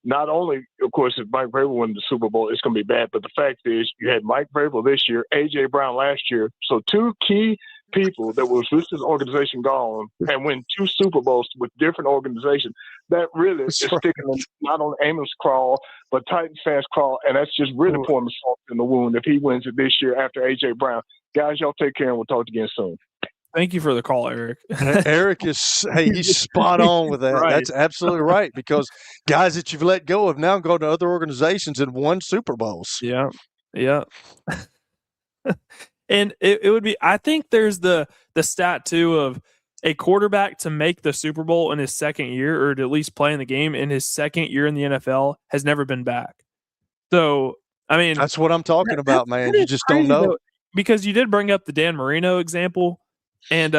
not only, of course, if Mike Vrabel wins the Super Bowl, it's going to be bad, but the fact is you had Mike Vrabel this year, A.J. Brown last year, so two key people that was with this organization gone and win 2 Super Bowls with different organizations. That really is sticking them not on Amos crawl, but Titans fans crawl, and that's just really pouring the salt in the wound if he wins it this year after A.J. Brown. Guys, y'all take care, and we'll talk again soon. Thank you for the call, Eric. Eric he's spot on with that. Right. That's absolutely right, because guys that you've let go have now gone to other organizations and won Super Bowls. Yeah. And it would be, I think there's the stat too of a quarterback to make the Super Bowl in his second year, or to at least play in the game in his second year in the NFL, has never been back. So, I mean, that's what I'm talking about, man. You just don't know. Though, because you did bring up the Dan Marino example, and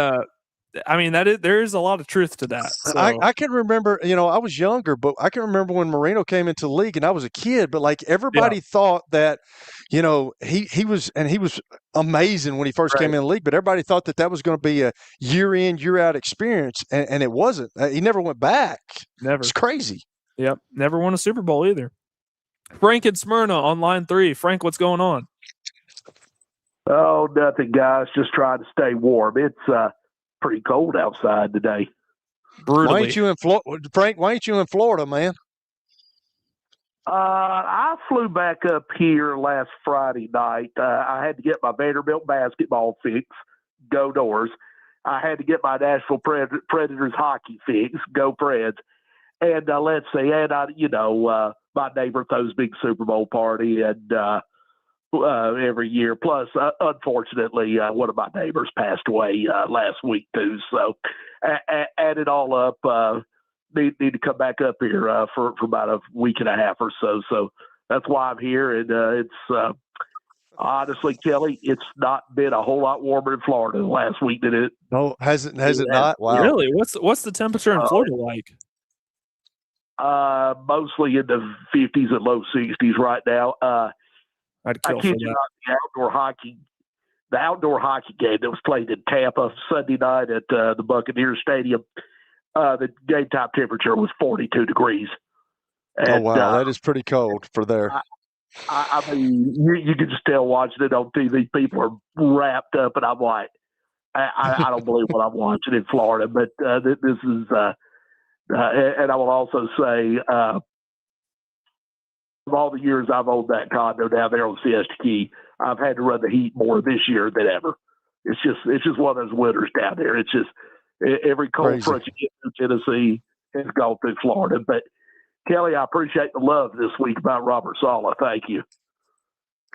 I mean, there is a lot of truth to that. So. I can remember, I was younger, but I can remember when Marino came into the league and I was a kid, but like everybody thought that, he was amazing when he first came in the league, but everybody thought that was going to be a year in, year out experience. And it wasn't. He never went back. Never. It's crazy. Yep. Never won a Super Bowl either. Frank in Smyrna on line 3. Frank, what's going on? Oh, nothing, guys. Just trying to stay warm. It's pretty cold outside today. Brutally. Why ain't you in Florida, Frank? Why ain't you in Florida, man? I flew back up here last Friday night. I had to get my Vanderbilt basketball fix. Go Doors. I had to get my Nashville Predators hockey fix. Go Preds. And let's see, and my neighbor throws a big Super Bowl party, and every year. Plus, unfortunately, one of my neighbors passed away last week too. So, add it all up, need to come back up here for about a week and a half or so. So that's why I'm here, and it's honestly, Kelly, it's not been a whole lot warmer in Florida last week than it. No, has it not? Wow. Really? What's the temperature in Florida like? Mostly in the 50s and low 60s right now. I'd kill I kid you not, the outdoor hockey game that was played in Tampa Sunday night at the Buccaneers Stadium, the game time temperature was 42 degrees. And, oh, wow. That is pretty cold for there. I mean, you can just tell watching it on TV, people are wrapped up, and I'm like, I don't believe what I'm watching in Florida. But this is, and I will also say, of all the years I've owned that condo down there on Siesta Key, I've had to run the heat more this year than ever. It's just one of those winters down there. It's just every cold front you get through Tennessee has gone through Florida. But Kelly, I appreciate the love this week about Robert Saleh. Thank you.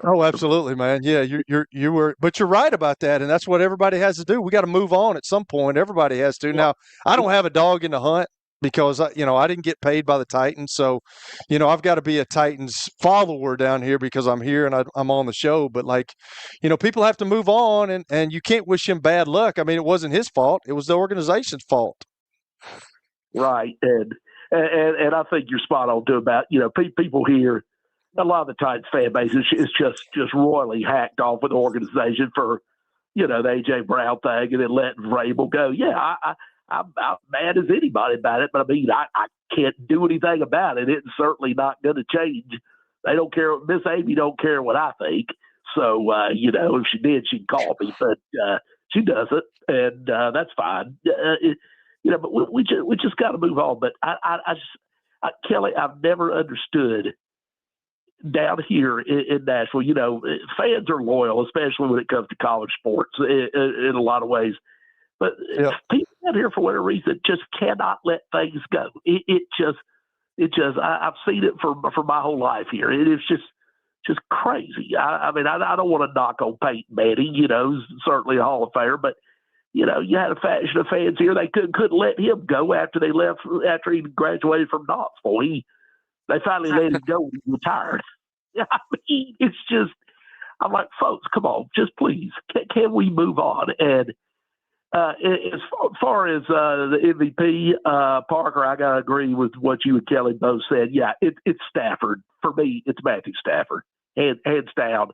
Oh, absolutely, man. Yeah, you were, but you're right about that, and that's what everybody has to do. We got to move on at some point. Everybody has to. Now, I don't have a dog in the hunt because I didn't get paid by the Titans, so I've got to be a Titans follower down here because I'm here and I'm on the show. But people have to move on, and you can't wish him bad luck. I mean, it wasn't his fault; it was the organization's fault. Right, and I think you're spot on too about people here. A lot of the Titans fan base is just royally hacked off with the organization for the AJ Brown thing and then letting Vrabel go. Yeah, I'm mad as anybody about it, but I mean I can't do anything about it. It's certainly not going to change. They don't care. Miss Amy don't care what I think. So if she did, she'd call me, but she doesn't, and that's fine. But we just got to move on. But Kelly, I've never understood down here in Nashville. Fans are loyal, especially when it comes to college sports in a lot of ways. But people out here, for whatever reason, just cannot let things go. I've seen it for my whole life here. It is just crazy. I mean, I don't want to knock on Peyton Manning, who's certainly a Hall of Famer, but you had a faction of fans here. They couldn't let him go after he graduated from Knoxville. They finally let him go when he retired. I mean, it's just, I'm like, folks, come on, just please, can we move on? And as far as the MVP, Parker, I got to agree with what you and Kelly both said. Yeah, it's Stafford. For me, it's Matthew Stafford. Hands down.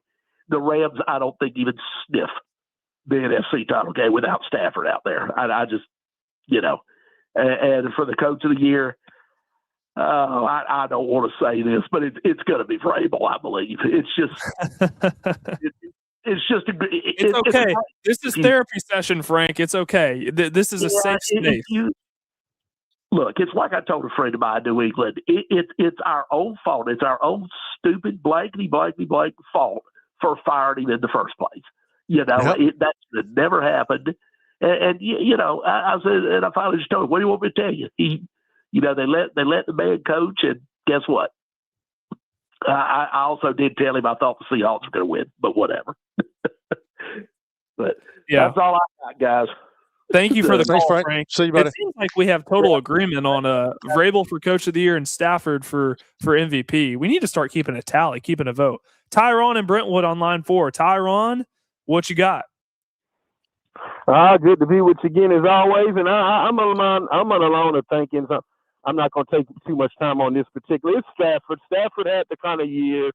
The Rams, I don't think even sniff the NFC title game without Stafford out there. I just, and for the coach of the year, I don't want to say this, but it's going to be Vrabel, I believe. It's just, it's okay. This is therapy session, Frank. It's okay. This is a safe space. Look, it's like I told a friend of mine in New England. It's our own fault. It's our own stupid blankety fault for firing him in the first place. That should have never happened. And I said, and I finally just told him, what do you want me to tell you? They let the man coach, and guess what? I also did tell him I thought the Seahawks were going to win, but whatever. But that's all I got, guys. Thank you for the call, Frank. See you, buddy. It seems like we have total agreement on Vrabel for Coach of the Year and Stafford for MVP. We need to start keeping a tally, keeping a vote. Tyron and Brentwood on line 4. Tyron, what you got? Good to be with you again as always. And I'm alone of thinking. So I'm not going to take too much time on this particular. It's Stafford. Stafford had the kind of year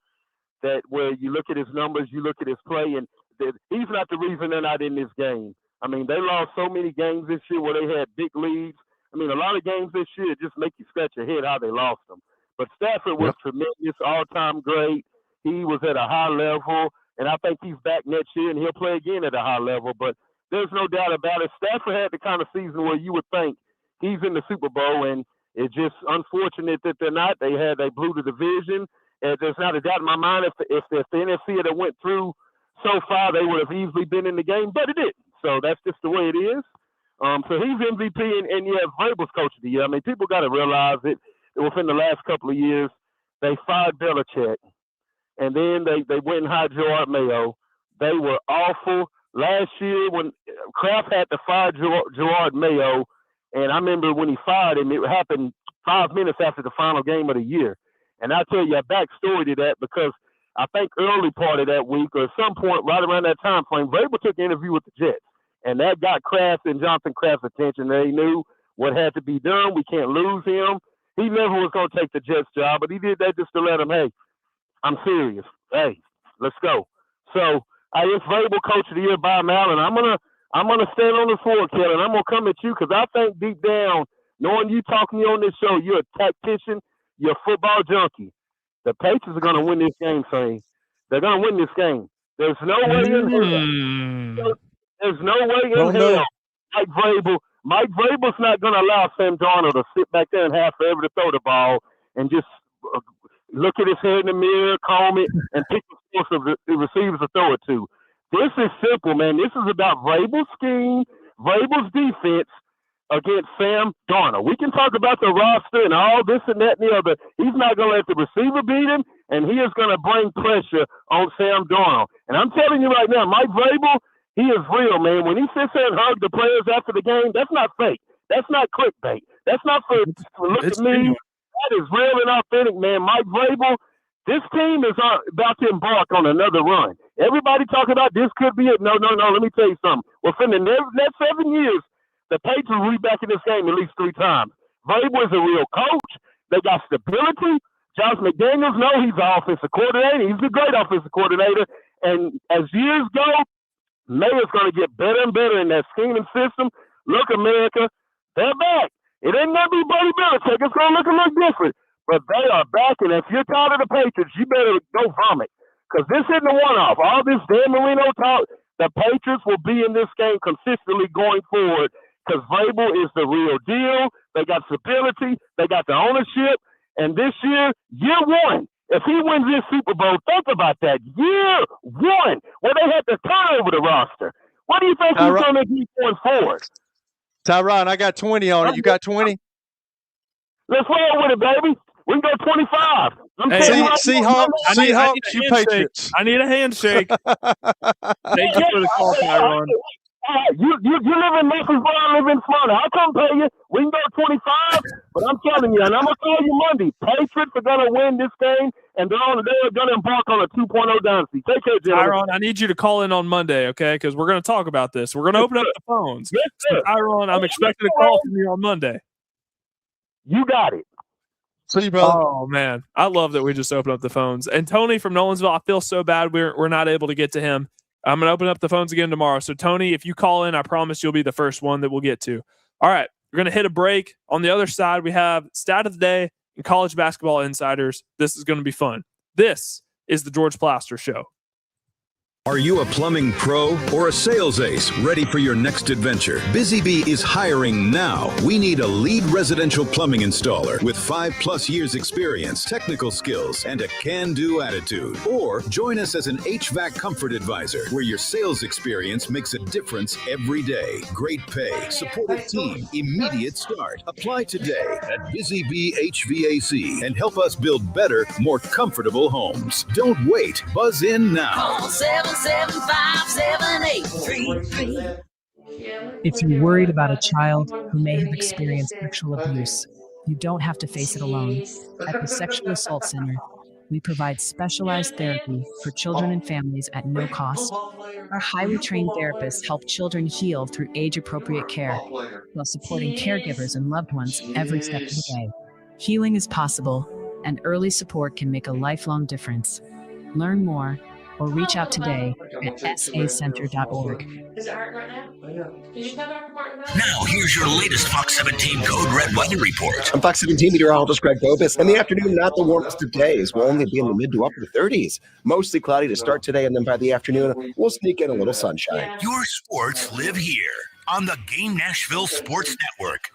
that where you look at his numbers, you look at his play, and he's not the reason they're not in this game. I mean, they lost so many games this year where they had big leads. I mean, a lot of games this year just make you scratch your head how they lost them. But Stafford was tremendous, all-time great. He was at a high level, and I think he's back next year, and he'll play again at a high level. But there's no doubt about it. Stafford had the kind of season where you would think he's in the Super Bowl, and it's just unfortunate that they're not. They blew the division, and there's not a doubt in my mind if the NFC had went through so far, they would have easily been in the game, but it didn't. So that's just the way it is. So he's MVP, and yeah, Vrabel's coach of the year. I mean, people got to realize it. Within the last couple of years, they fired Belichick. and then they went and hired Gerard Mayo. They were awful. Last year when Kraft had to fire Gerard Mayo, and I remember when he fired him, it happened 5 minutes after the final game of the year. And I'll tell you a backstory to that, because I think early part of that week or at some point right around that time frame, Vrabel took an interview with the Jets. And that got Kraft and Jonathan Kraft's attention. They knew what had to be done. We can't lose him. He never was going to take the Jets job, but he did that just to let him, hey, I'm serious. Hey, let's go. So it's Vrabel Coach of the Year by Allen. I'm gonna stand on the floor, Kelly, and I'm gonna come at you because I think deep down, knowing you talking to you on this show, you're a tactician, you're a football junkie. The Patriots are gonna win this game, Shane. They're gonna win this game. There's no way in hell. There's no way in hell. Mike Vrabel's not gonna allow Sam Darnold to sit back there and have forever to throw the ball and just look at his head in the mirror, comb it, and pick the source of the receivers to throw it to. This is simple, man. This is about Vrabel's scheme, Vrabel's defense against Sam Darnold. We can talk about the roster and all this and that and the other. He's not going to let the receiver beat him, and he is going to bring pressure on Sam Darnold. And I'm telling you right now, Mike Vrabel, he is real, man. When he sits there and hugs the players after the game, that's not fake. That's not clickbait. That's not for look at me. That is real and authentic, man. Mike Vrabel, this team is about to embark on another run. Everybody talking about this could be it. No. Let me tell you something. Within the next 7 years, the Patriots will be back in this game at least 3 times. Vrabel is a real coach. They got stability. Josh McDaniels, he's an offensive coordinator. He's a great offensive coordinator. And as years go, Mayer's going to get better and better in that scheming system. Look, America, they're back. It ain't going to be Buddy Belichick. It's going to look a little different. But they are back, and if you're tired of the Patriots, you better go vomit. Because this isn't a one-off. All this Dan Marino talk, the Patriots will be in this game consistently going forward because Vrabel is the real deal. They got stability. They got the ownership. And this year 1, if he wins this Super Bowl, think about that. Year 1, where they had to turn over the roster. What do you think he's going to do going forward? Tyron, I got 20 on it. You got 20? Let's roll with it, baby. We can go 25. Seahawks, you Patriots. I need a handshake. Thank you for the call, Tyron. You live in Murfreesboro, I live in Florida. I'll come pay you. We can go 25, but I'm telling you, and I'm going to tell you Monday, Patriots are going to win this game, and they're going to embark on a 2.0 dynasty. Take care, gentlemen. Tyron, I need you to call in on Monday, okay? Because we're going to talk about this. We're going to open up the phones. Yes, so, Tyron, I'm expecting a call from you on Monday. You got it. See you, brother. Oh, man. I love that we just opened up the phones. And Tony from Nolensville, I feel so bad we're not able to get to him. I'm going to open up the phones again tomorrow. So, Tony, if you call in, I promise you'll be the first one that we'll get to. All right. We're going to hit a break. On the other side, we have Stat of the Day and College Basketball Insiders. This is going to be fun. This is the George Plaster Show. Are you a plumbing pro or a sales ace ready for your next adventure? Busy Bee is hiring now. We need a lead residential plumbing installer with 5+ years experience, technical skills, and a can-do attitude. Or join us as an HVAC comfort advisor where your sales experience makes a difference every day. Great pay, supportive team, immediate start. Apply today at Busy Bee HVAC and help us build better, more comfortable homes. Don't wait. Buzz in now. Call 775-7833. If you're worried about a child who may have experienced sexual abuse, you don't have to face it alone. At the Sexual Assault Center, we provide specialized therapy for children and families at no cost. Our highly trained therapists help children heal through age-appropriate care, while supporting caregivers and loved ones every step of the way. Healing is possible, and early support can make a lifelong difference. Learn more or reach out today at sacenter.org. Is it hard right now? Did you come back from Martin? Now, here's your latest Fox 17 Code Red weather report. I'm Fox 17 meteorologist Greg Bobus. In the afternoon, not the warmest of days. We'll only be in the mid to upper 30s. Mostly cloudy to start today, and then by the afternoon, we'll sneak in a little sunshine. Your sports live here on the Game Nashville Sports Network.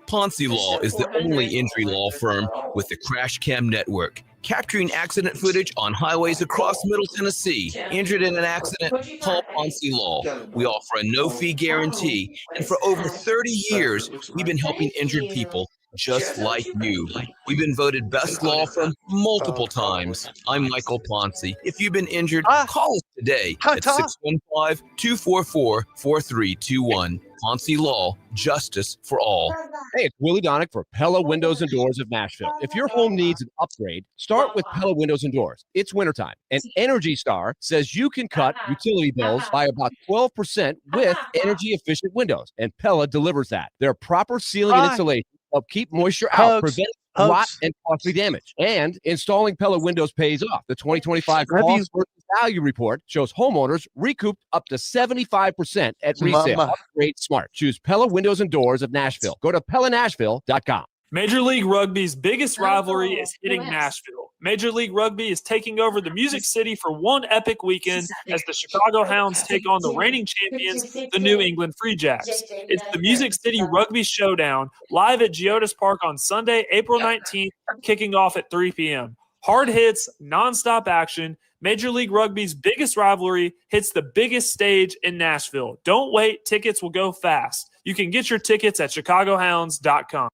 Ponce Law is the only injury law firm with the Crash Cam Network, capturing accident footage on highways across Middle Tennessee. Injured in an accident? Call Ponce Law. We offer a no-fee guarantee, and for over 30 years, we've been helping injured people just like you. We've been voted best law firm multiple times. I'm Michael Ponce. If you've been injured, call us today at 615-244-4321. Ponce Law, justice for all. Hey, it's Willie Donick for Pella Windows and Doors of Nashville. If your home needs an upgrade, start with Pella Windows and Doors. It's wintertime, and Energy Star says you can cut utility bills by about 12% with energy-efficient windows, and Pella delivers that. Their proper sealing and insulation help keep moisture out, prevent rot and costly damage. And installing Pella windows pays off. The 2025 cost versus value report shows homeowners recouped up to 75% at resale. Upgrade smart. Choose Pella Windows and Doors of Nashville. Go to PellaNashville.com. Major League Rugby's biggest rivalry is hitting Nashville. Major League Rugby is taking over the Music City for one epic weekend as the Chicago Hounds take on the reigning champions, the New England Free Jacks. It's the Music City Rugby Showdown, live at Geodis Park on Sunday, April 19th, kicking off at 3 p.m. Hard hits, nonstop action. Major League Rugby's biggest rivalry hits the biggest stage in Nashville. Don't wait. Tickets will go fast. You can get your tickets at chicagohounds.com.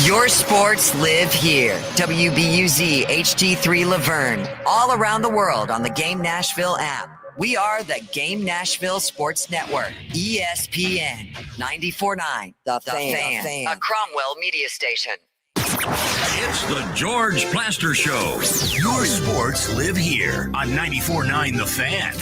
Your sports live here. WBUZ HD3 Laverne. All around the world on the Game Nashville app. We are the Game Nashville Sports Network. ESPN 94.9. The Fan. A Cromwell media station. It's the George Plaster Show. Your sports live here on 94.9 The Fan.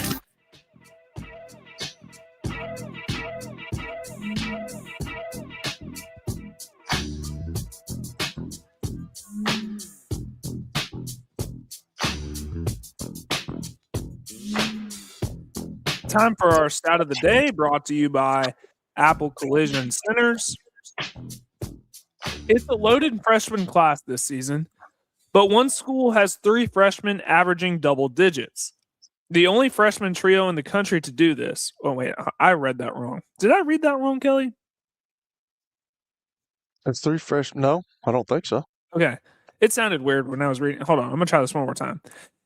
Time for our stat of the day, brought to you by Apple Collision Centers. It's a loaded freshman class this season, but one school has 3 freshmen averaging double digits. The only freshman trio in the country to do this. Oh, wait, I read that wrong. Did I read that wrong, Kelly? That's 3 freshmen. No, I don't think so. Okay. It sounded weird when I was reading. Hold on. I'm going to try this one more time.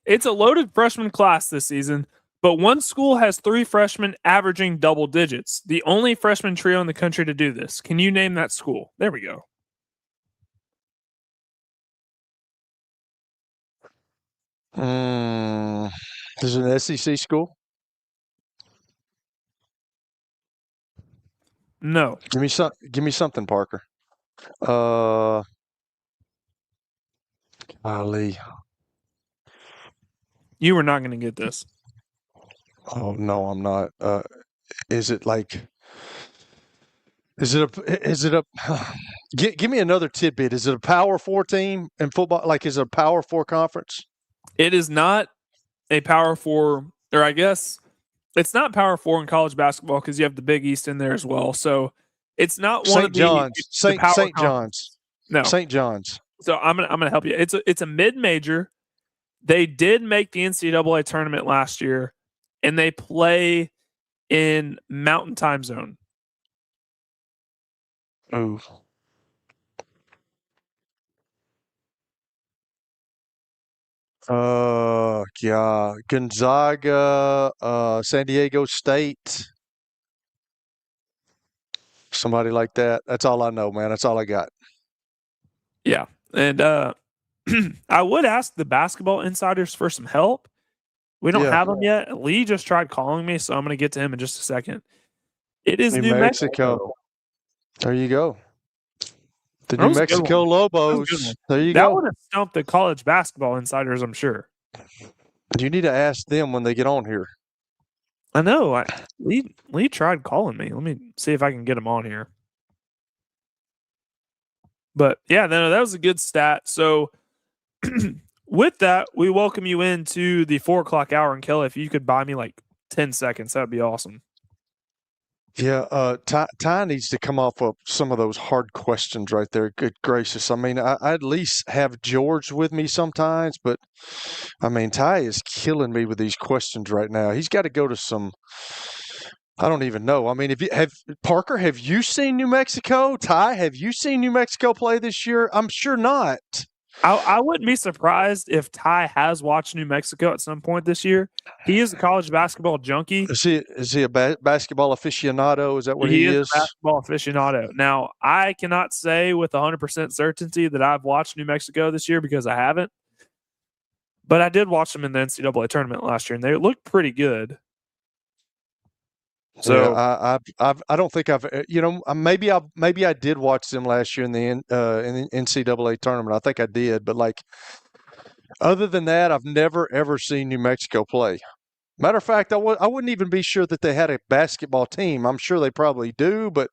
It's a loaded freshman class this season, but one school has 3 freshmen averaging double digits. The only freshman trio in the country to do this. Can you name that school? There we go. Is it an SEC school? No. Give me something, Parker. Golly. You were not going to get this. Oh no, I'm not. Is it like? Is it a? Give me another tidbit. Is it a Power 4 team in football? Like, is it a Power 4 conference? It is not a Power 4, or I guess it's not Power 4 in college basketball because you have the Big East in there as well. So it's not one of the St. John's. No, St. John's. So I'm gonna help you. It's a mid-major. They did make the NCAA tournament last year, and they play in Mountain Time Zone. Ooh. Yeah, Gonzaga, San Diego State, somebody like that. That's all I know, man. That's all I got. Yeah, and I would ask the basketball insiders for some help. We don't have them yet. Lee just tried calling me, so I'm going to get to him in just a second. It is New Mexico. There you go. The New Mexico Lobos. There you go. That would have stumped the college basketball insiders, I'm sure. You need to ask them when they get on here. I know. Lee tried calling me. Let me see if I can get him on here. But yeah, that was a good stat. So with that, we welcome you into the 4:00 hour. And Kelly, if you could buy me like 10 seconds, that'd be awesome. Yeah, Ty needs to come off of some of those hard questions right there. Good gracious. I mean, I at least have George with me sometimes, but I mean, Ty is killing me with these questions right now. He's got to go to some, I don't even know. I mean, Parker, have you seen New Mexico? Ty, have you seen New Mexico play this year? I'm sure not. I wouldn't be surprised if Ty has watched New Mexico at some point this year. He is a college basketball junkie. Is he a basketball aficionado? Is that what He he is is? a basketball aficionado. Now, I cannot say with 100% certainty that I've watched New Mexico this year because I haven't. But I did watch them in the NCAA tournament last year, and they looked pretty good. So yeah, I don't think I've maybe I did watch them last year in the NCAA tournament. I think I did, but like other than that, I've never ever seen New Mexico play. Matter of fact, I wouldn't even be sure that they had a basketball team. I'm sure they probably do, but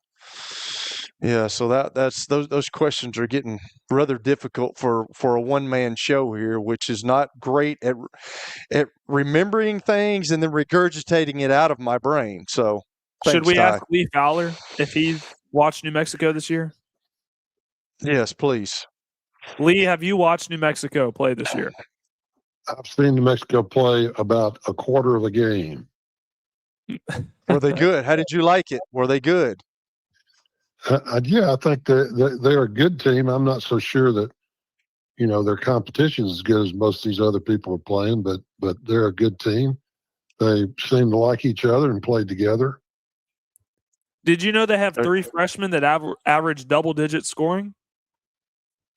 yeah. So that's those questions are getting rather difficult for a one-man show here, which is not great at remembering things and then regurgitating it out of my brain. So should thanks, we Ty. ask Lee Fowler if he's watched New Mexico this year? Yes, please. Lee, have you watched New Mexico play this year? I've seen New Mexico play about a quarter of a game. Were they good? How did you like it? Were they good? Yeah, I think they're a good team. I'm not so sure that their competition is as good as most of these other people are playing, but they're a good team. They seem to like each other and play together. Did you know they have 3 freshmen that average double-digit scoring?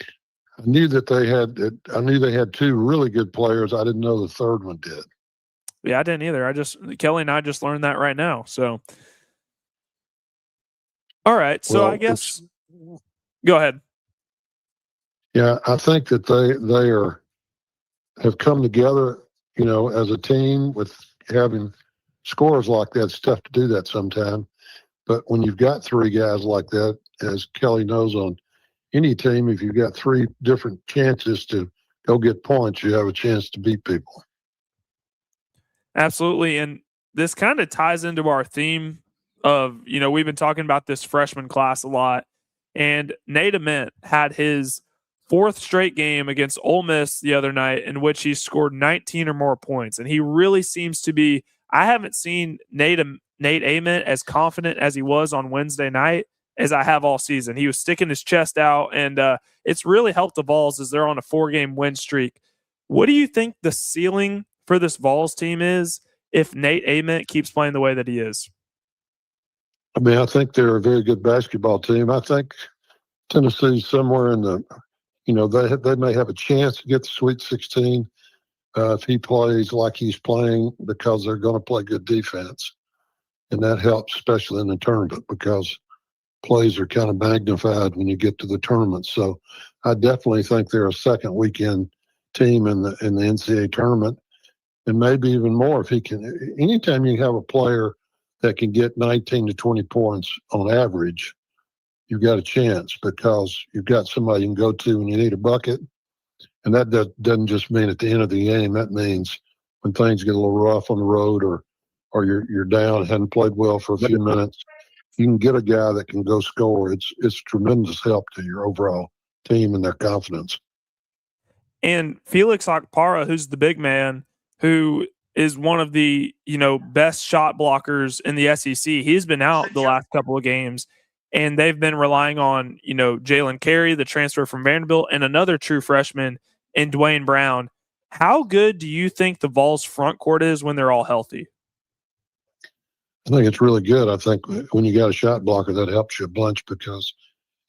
I knew they had 2 really good players. I didn't know the third one did. Yeah, I didn't either. Kelly and I just learned that right now. So, all right. So I guess go ahead. Yeah, I think that they have come together, as a team with having scores like that. It's tough to do that sometimes. But when you've got 3 guys like that, as Kelly knows on any team, if you've got 3 different chances to go get points, you have a chance to beat people. Absolutely. And this kind of ties into our theme of, we've been talking about this freshman class a lot. And Nate Ament had his 4th straight game against Ole Miss the other night in which he scored 19 or more points. And he really seems to be – I haven't seen Nate Ament as confident as he was on Wednesday night as I have all season. He was sticking his chest out, and it's really helped the Vols as they're on a 4-game win streak. What do you think the ceiling for this Vols team is if Nate Ament keeps playing the way that he is? I mean, I think they're a very good basketball team. I think Tennessee's somewhere in the, they may have a chance to get the Sweet 16 if he plays like he's playing, because they're going to play good defense. And that helps, especially in the tournament, because plays are kind of magnified when you get to the tournament. So I definitely think they're a second weekend team in the NCAA tournament, and maybe even more if he can. Anytime you have a player that can get 19 to 20 points on average, you've got a chance, because you've got somebody you can go to when you need a bucket. And that doesn't just mean at the end of the game. That means when things get a little rough on the road, or you're down, hadn't played well for a few minutes, you can get a guy that can go score. It's tremendous help to your overall team and their confidence. And Felix Okpara, who's the big man, who is one of the best shot blockers in the SEC. He's been out the last couple of games, and they've been relying on Jalen Carey, the transfer from Vanderbilt, and another true freshman in Dwayne Brown. How good do you think the Vols front court is when they're all healthy? I think it's really good. I think when you got a shot blocker, that helps you a bunch, because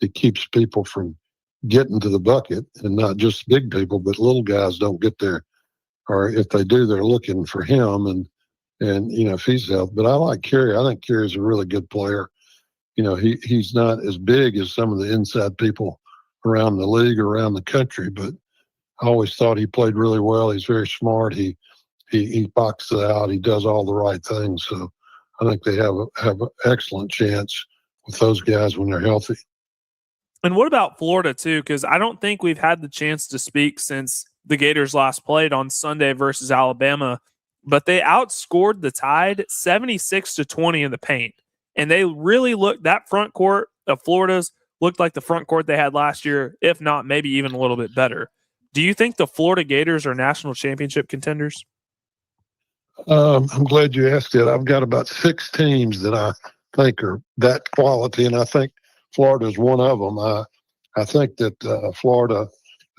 it keeps people from getting to the bucket, and not just big people, but little guys don't get there. Or if they do, they're looking for him, and if he's healthy. But I like Carey. I think Carey's a really good player. He's not as big as some of the inside people around the league or around the country, but I always thought he played really well. He's very smart. He boxes it out. He does all the right things. So I think they have an excellent chance with those guys when they're healthy. And what about Florida, too? Because I don't think we've had the chance to speak since the Gators last played on Sunday versus Alabama, but they outscored the Tide 76-20 in the paint. And they really looked, that front court of Florida's looked like the front court they had last year, if not maybe even a little bit better. Do you think the Florida Gators are national championship contenders? I'm glad you asked it. I've got about 6 teams that I think are that quality, and I think Florida is one of them. I think that Florida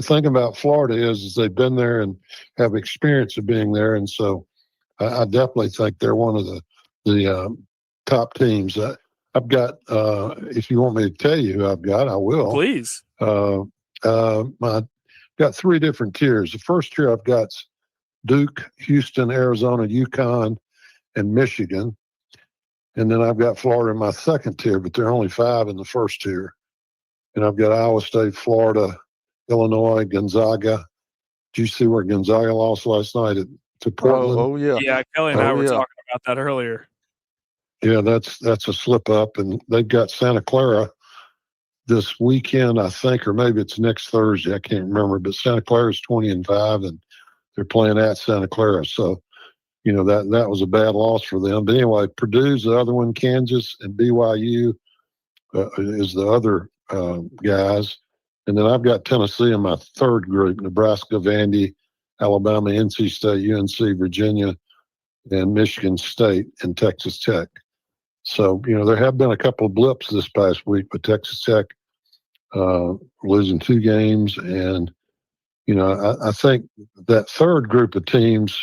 the thing about Florida is they've been there and have experience of being there, and so I definitely think they're one of the top teams. I've got, if you want me to tell you who I've got, I will. Please. I've got three different tiers. The first tier I've got Duke, Houston, Arizona, UConn, and Michigan. And then I've got Florida in my second tier, but there are only 5 in the first tier. And I've got Iowa State, Florida, Illinois, Gonzaga. Did you see where Gonzaga lost last night to Portland? Oh yeah. Yeah, Kelly and I were talking about that earlier. Yeah, that's a slip up, and they've got Santa Clara this weekend, I think, or maybe it's next Thursday. I can't remember, but Santa Clara is 20-5, and they're playing at Santa Clara. So, that was a bad loss for them. But anyway, Purdue's the other one, Kansas, and BYU is the other guys. And then I've got Tennessee in my third group: Nebraska, Vandy, Alabama, NC State, UNC, Virginia, and Michigan State and Texas Tech. So, there have been a couple of blips this past week with Texas Tech losing 2 games. And, I think that third group of teams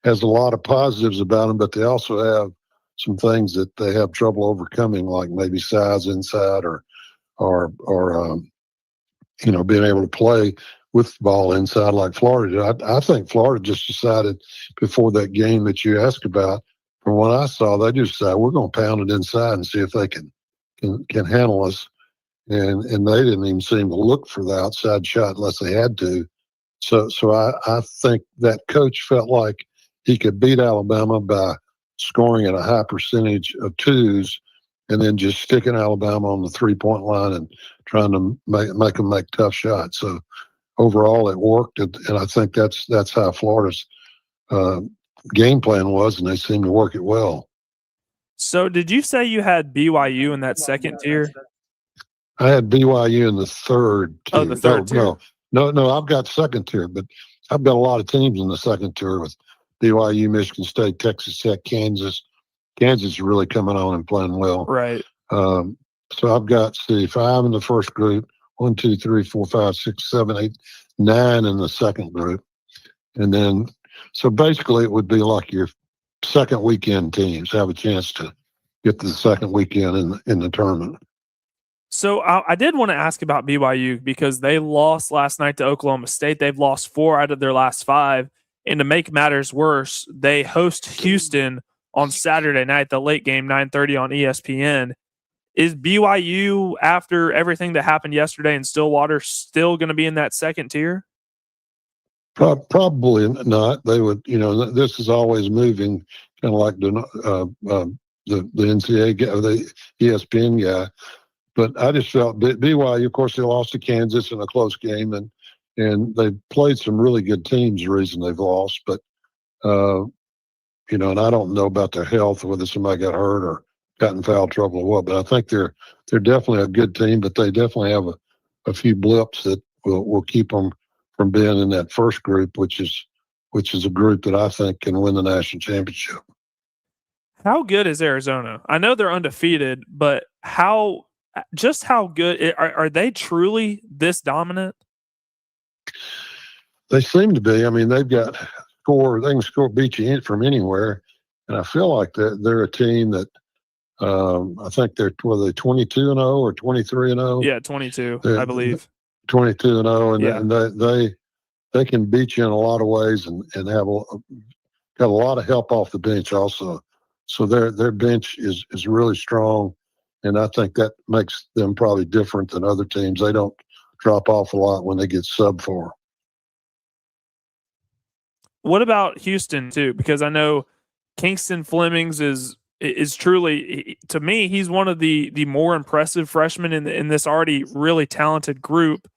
has a lot of positives about them, but they also have some things that they have trouble overcoming, like maybe size inside or being able to play with the ball inside like Florida did. I think Florida just decided before that game that you asked about, from what I saw, they just decided we're going to pound it inside and see if they can handle us. And they didn't even seem to look for the outside shot unless they had to. So I think that coach felt like he could beat Alabama by scoring at a high percentage of 2s and then just sticking Alabama on the 3-point line and trying to make them make tough shots. So overall, it worked, and I think that's how Florida's game plan was, and they seemed to work it well. So did you say you had BYU in that second tier? I had BYU in the third tier. Oh, the third tier. No, I've got second tier, but I've got a lot of teams in the second tier with BYU, Michigan State, Texas Tech, Kansas. Kansas is really coming on and playing well. Right. So I've got 5 in the first group, 1, 2, 3, 4, 5, 6, 7, 8, 9 in the second group. And then, so basically it would be like your second weekend teams have a chance to get to the second weekend in the tournament. So I did want to ask about BYU because they lost last night to Oklahoma State. They've lost 4 out of their last 5. And to make matters worse, they host Houston on Saturday night, the late game, 9:30 on ESPN. Is BYU, after everything that happened yesterday in Stillwater, still going to be in that second tier? Probably not. They would, this is always moving, kind of like the NCAA guy, the ESPN guy. But I just felt BYU, of course, they lost to Kansas in a close game, and they played some really good teams. The reason they've lost, but and I don't know about their health, whether somebody got hurt or got in foul trouble or what. But I think they're definitely a good team, but they definitely have a few blips that will keep them from being in that first group, which is a group that I think can win the national championship. How good is Arizona? I know they're undefeated, but how good are they truly this dominant? They seem to be. I mean, they've got they can beat you from anywhere. And I feel like they're a team that I think they're 22-0 or 23-0. Yeah, 22, I believe. 22-0, and they can beat you in a lot of ways and have got a lot of help off the bench also. So their bench is really strong, and I think that makes them probably different than other teams. They don't drop off a lot when they get sub for. What about Houston too? Because I know Kingston Flemings is truly, to me, he's one of the more impressive freshmen in this already really talented group.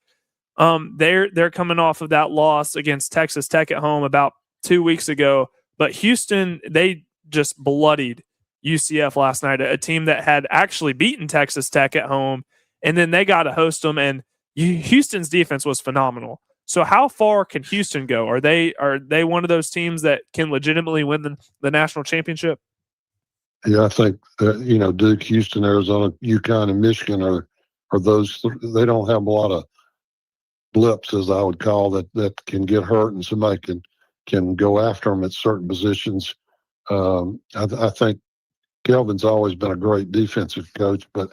They're coming off of that loss against Texas Tech at home about 2 weeks ago, but Houston, they just bloodied UCF last night, a team that had actually beaten Texas Tech at home, and then they got to host them, and Houston's defense was phenomenal. So how far can Houston go? Are they one of those teams that can legitimately win the national championship? Yeah, I think Duke, Houston, Arizona, UConn, and Michigan are those. They don't have a lot of blips, as I would call that can get hurt, and somebody can go after them at certain positions. I think Kelvin's always been a great defensive coach, but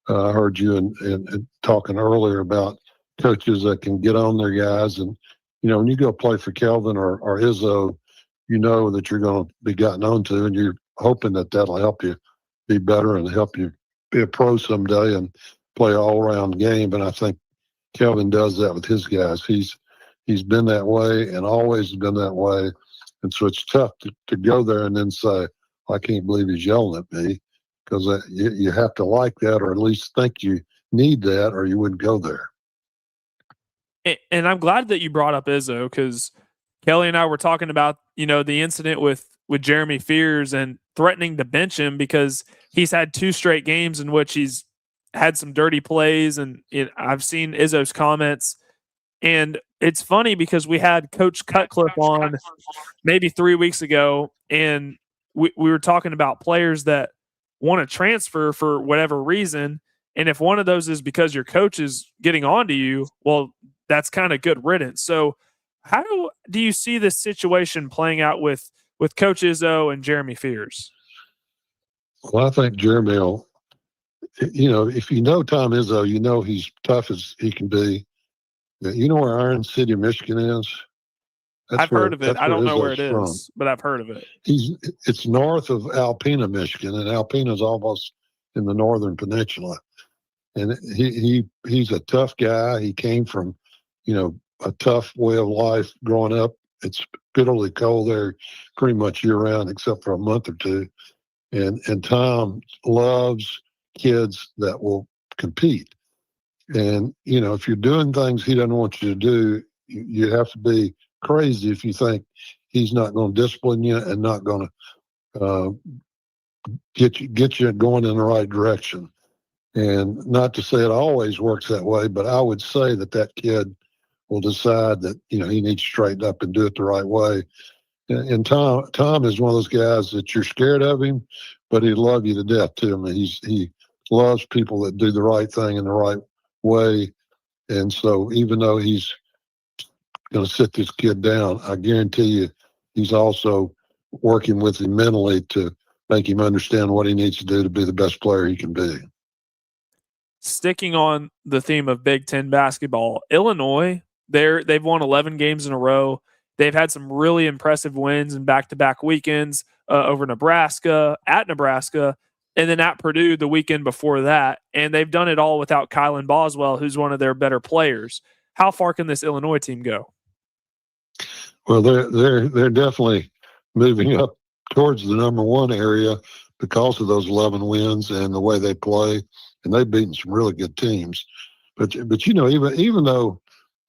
I heard you in talking earlier about coaches that can get on their guys. And, when you go play for Kelvin or Izzo, you know that you're going to be gotten on to, and you're hoping that that'll help you be better and help you be a pro someday and play an all-around game. And I think Kelvin does that with his guys. He's been that way and always been that way. And so it's tough to go there and then say, I can't believe he's yelling at me, because you have to like that, or at least think you need that, or you wouldn't go there. And I'm glad that you brought up Izzo, because Kelly and I were talking about, the incident with Jeremy Fears and threatening to bench him because he's had 2 straight games in which he's had some dirty plays. And I've seen Izzo's comments. And it's funny because we had Coach Cutcliffe on maybe 3 weeks ago, and we were talking about players that want to transfer for whatever reason. And if one of those is because your coach is getting on to you, well, that's kind of good riddance. So how do you see this situation playing out with Coach Izzo and Jeremy Fears? Well, I think Jeremy will, if you know Tom Izzo, he's tough as he can be. You know where Iron City, Michigan is? I've heard of it. I don't know where it is, but I've heard of it. It's north of Alpena, Michigan, and Alpena is almost in the northern peninsula. And he's a tough guy. He came from, a tough way of life growing up. It's bitterly cold there pretty much year round, except for a month or two. And Tom loves kids that will compete. And, if you're doing things he doesn't want you to do, you have to be crazy if you think he's not going to discipline you and not going to get you going in the right direction. And not to say it always works that way, but I would say that kid will decide that, he needs to straighten up and do it the right way. And Tom is one of those guys that you're scared of him, but he'd love you to death too. I mean, he loves people that do the right thing in the right way. And so even though he's going to sit this kid down, I guarantee you he's also working with him mentally to make him understand what he needs to do to be the best player he can be. Sticking on the theme of Big Ten basketball, Illinois, they've won 11 games in a row. They've had some really impressive wins in back-to-back weekends over Nebraska, at Nebraska, and then at Purdue the weekend before that. And they've done it all without Kylan Boswell, who's one of their better players. How far can this Illinois team go? Well, they're definitely moving up towards the number one area because of those 11 wins and the way they play, and they've beaten some really good teams. But even though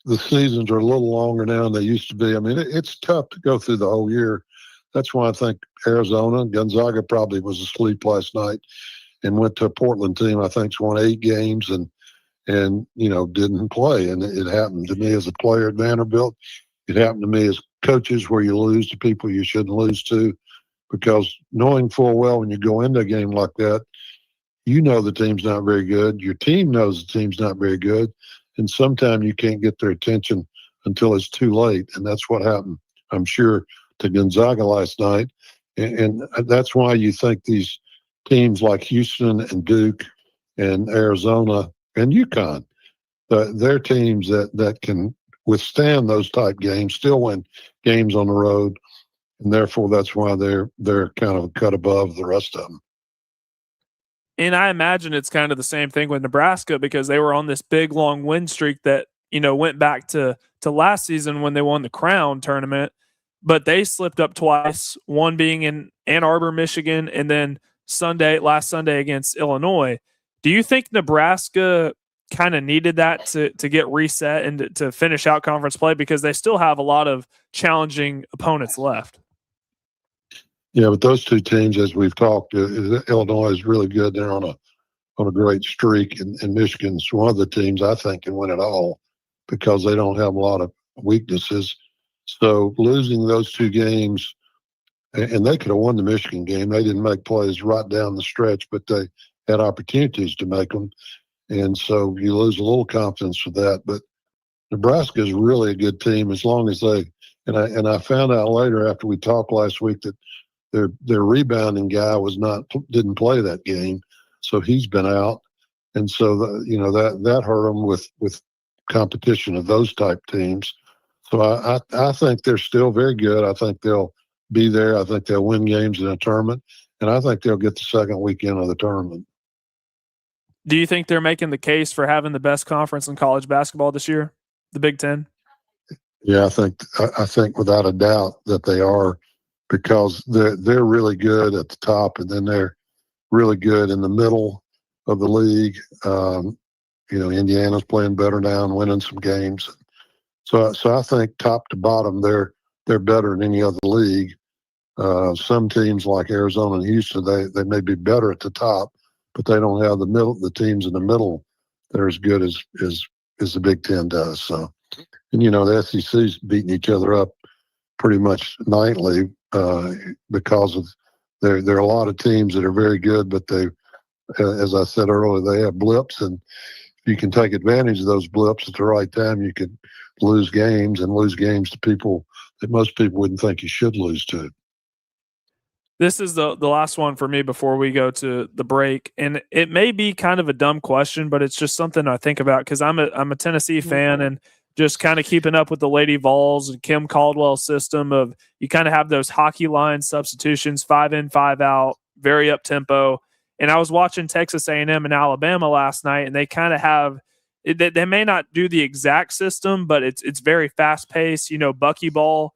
the seasons are a little longer now than they used to be, I mean, it's tough to go through the whole year. That's why I think Gonzaga probably was asleep last night and went to a Portland team I think's won 8 games and didn't play. And it happened to me as a player at Vanderbilt. It happened to me as coaches, where you lose to people you shouldn't lose to, because knowing full well when you go into a game like that, the team's not very good. Your team knows the team's not very good. And sometimes you can't get their attention until it's too late. And that's what happened, I'm sure, to Gonzaga last night. And that's why you think these teams like Houston and Duke and Arizona and UConn, they're teams that can withstand those type games, still win games on the road. And therefore, that's why they're kind of cut above the rest of them. And I imagine it's kind of the same thing with Nebraska, because they were on this big, long win streak that, went back to last season when they won the Crown tournament. But they slipped up twice, one being in Ann Arbor, Michigan, and then last Sunday against Illinois. Do you think Nebraska kind of needed that to get reset and to finish out conference play, because they still have a lot of challenging opponents left? Yeah, but those two teams, as we've talked, Illinois is really good. They're on a great streak, and Michigan's one of the teams I think can win it all because they don't have a lot of weaknesses. So losing those 2 games, and they could have won the Michigan game. They didn't make plays right down the stretch, but they had opportunities to make them. And so you lose a little confidence with that. But Nebraska is really a good team as long as they. And I found out later after we talked last week that their rebounding guy didn't play that game, so he's been out, and so that hurt them with competition of those type teams. So I think they're still very good. I think they'll be there. I think they'll win games in a tournament, and I think they'll get the second weekend of the tournament. Do you think they're making the case for having the best conference in college basketball this year, the Big Ten? Yeah, I think without a doubt that they are, because they're really good at the top, and then they're really good in the middle of the league. Indiana's playing better now and winning some games. So I think top to bottom they're better than any other league. Some teams like Arizona and Houston, they may be better at the top, but they don't have the teams in the middle that are as good as the Big Ten does. So, and the SEC's beating each other up pretty much nightly because of there are a lot of teams that are very good, but they, as I said earlier, they have blips, and if you can take advantage of those blips at the right time, you could lose games to people that most people wouldn't think you should lose to. This is the last one for me before we go to the break, and it may be kind of a dumb question, but it's just something I think about because I'm a Tennessee fan, and just kind of keeping up with the Lady Vols and Kim Caldwell's system of you kind of have those hockey line substitutions, 5 in, 5 out, very up tempo. And I was watching Texas A&M and Alabama last night, and they kind of have they may not do the exact system, but it's very fast paced. Buckyball.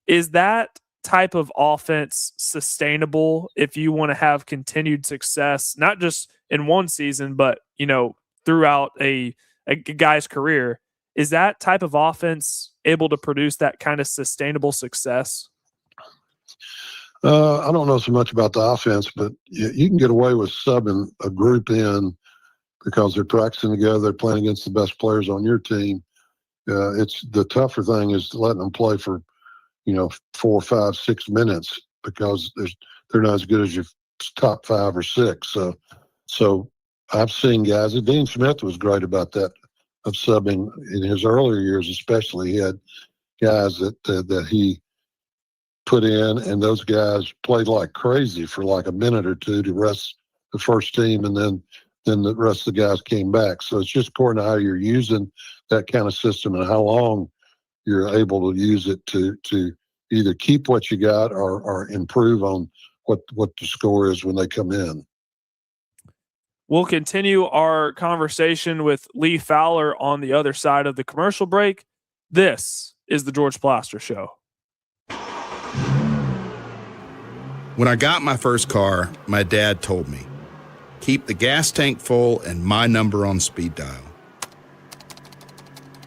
Is that type of offense sustainable if you want to have continued success, not just in one season, but throughout a guy's career? Is that type of offense able to produce that kind of sustainable success? I don't know so much about the offense, but you can get away with subbing a group in because they're practicing together, they're playing against the best players on your team. It's the tougher thing is letting them play for 4, 5, 6 minutes because they're not as good as your top 5 or 6. So I've seen guys. Dean Smith was great about that, of subbing in his earlier years, especially. He had guys that he put in, and those guys played like crazy for like a minute or two to rest the first team, and then the rest of the guys came back. So it's just according to how you're using that kind of system and how long you're able to use it to either keep what you got or improve on what the score is when they come in. We'll continue our conversation with Lee Fowler on the other side of the commercial break. This is the George Plaster Show. When I got my first car, my dad told me, keep the gas tank full and my number on speed dial.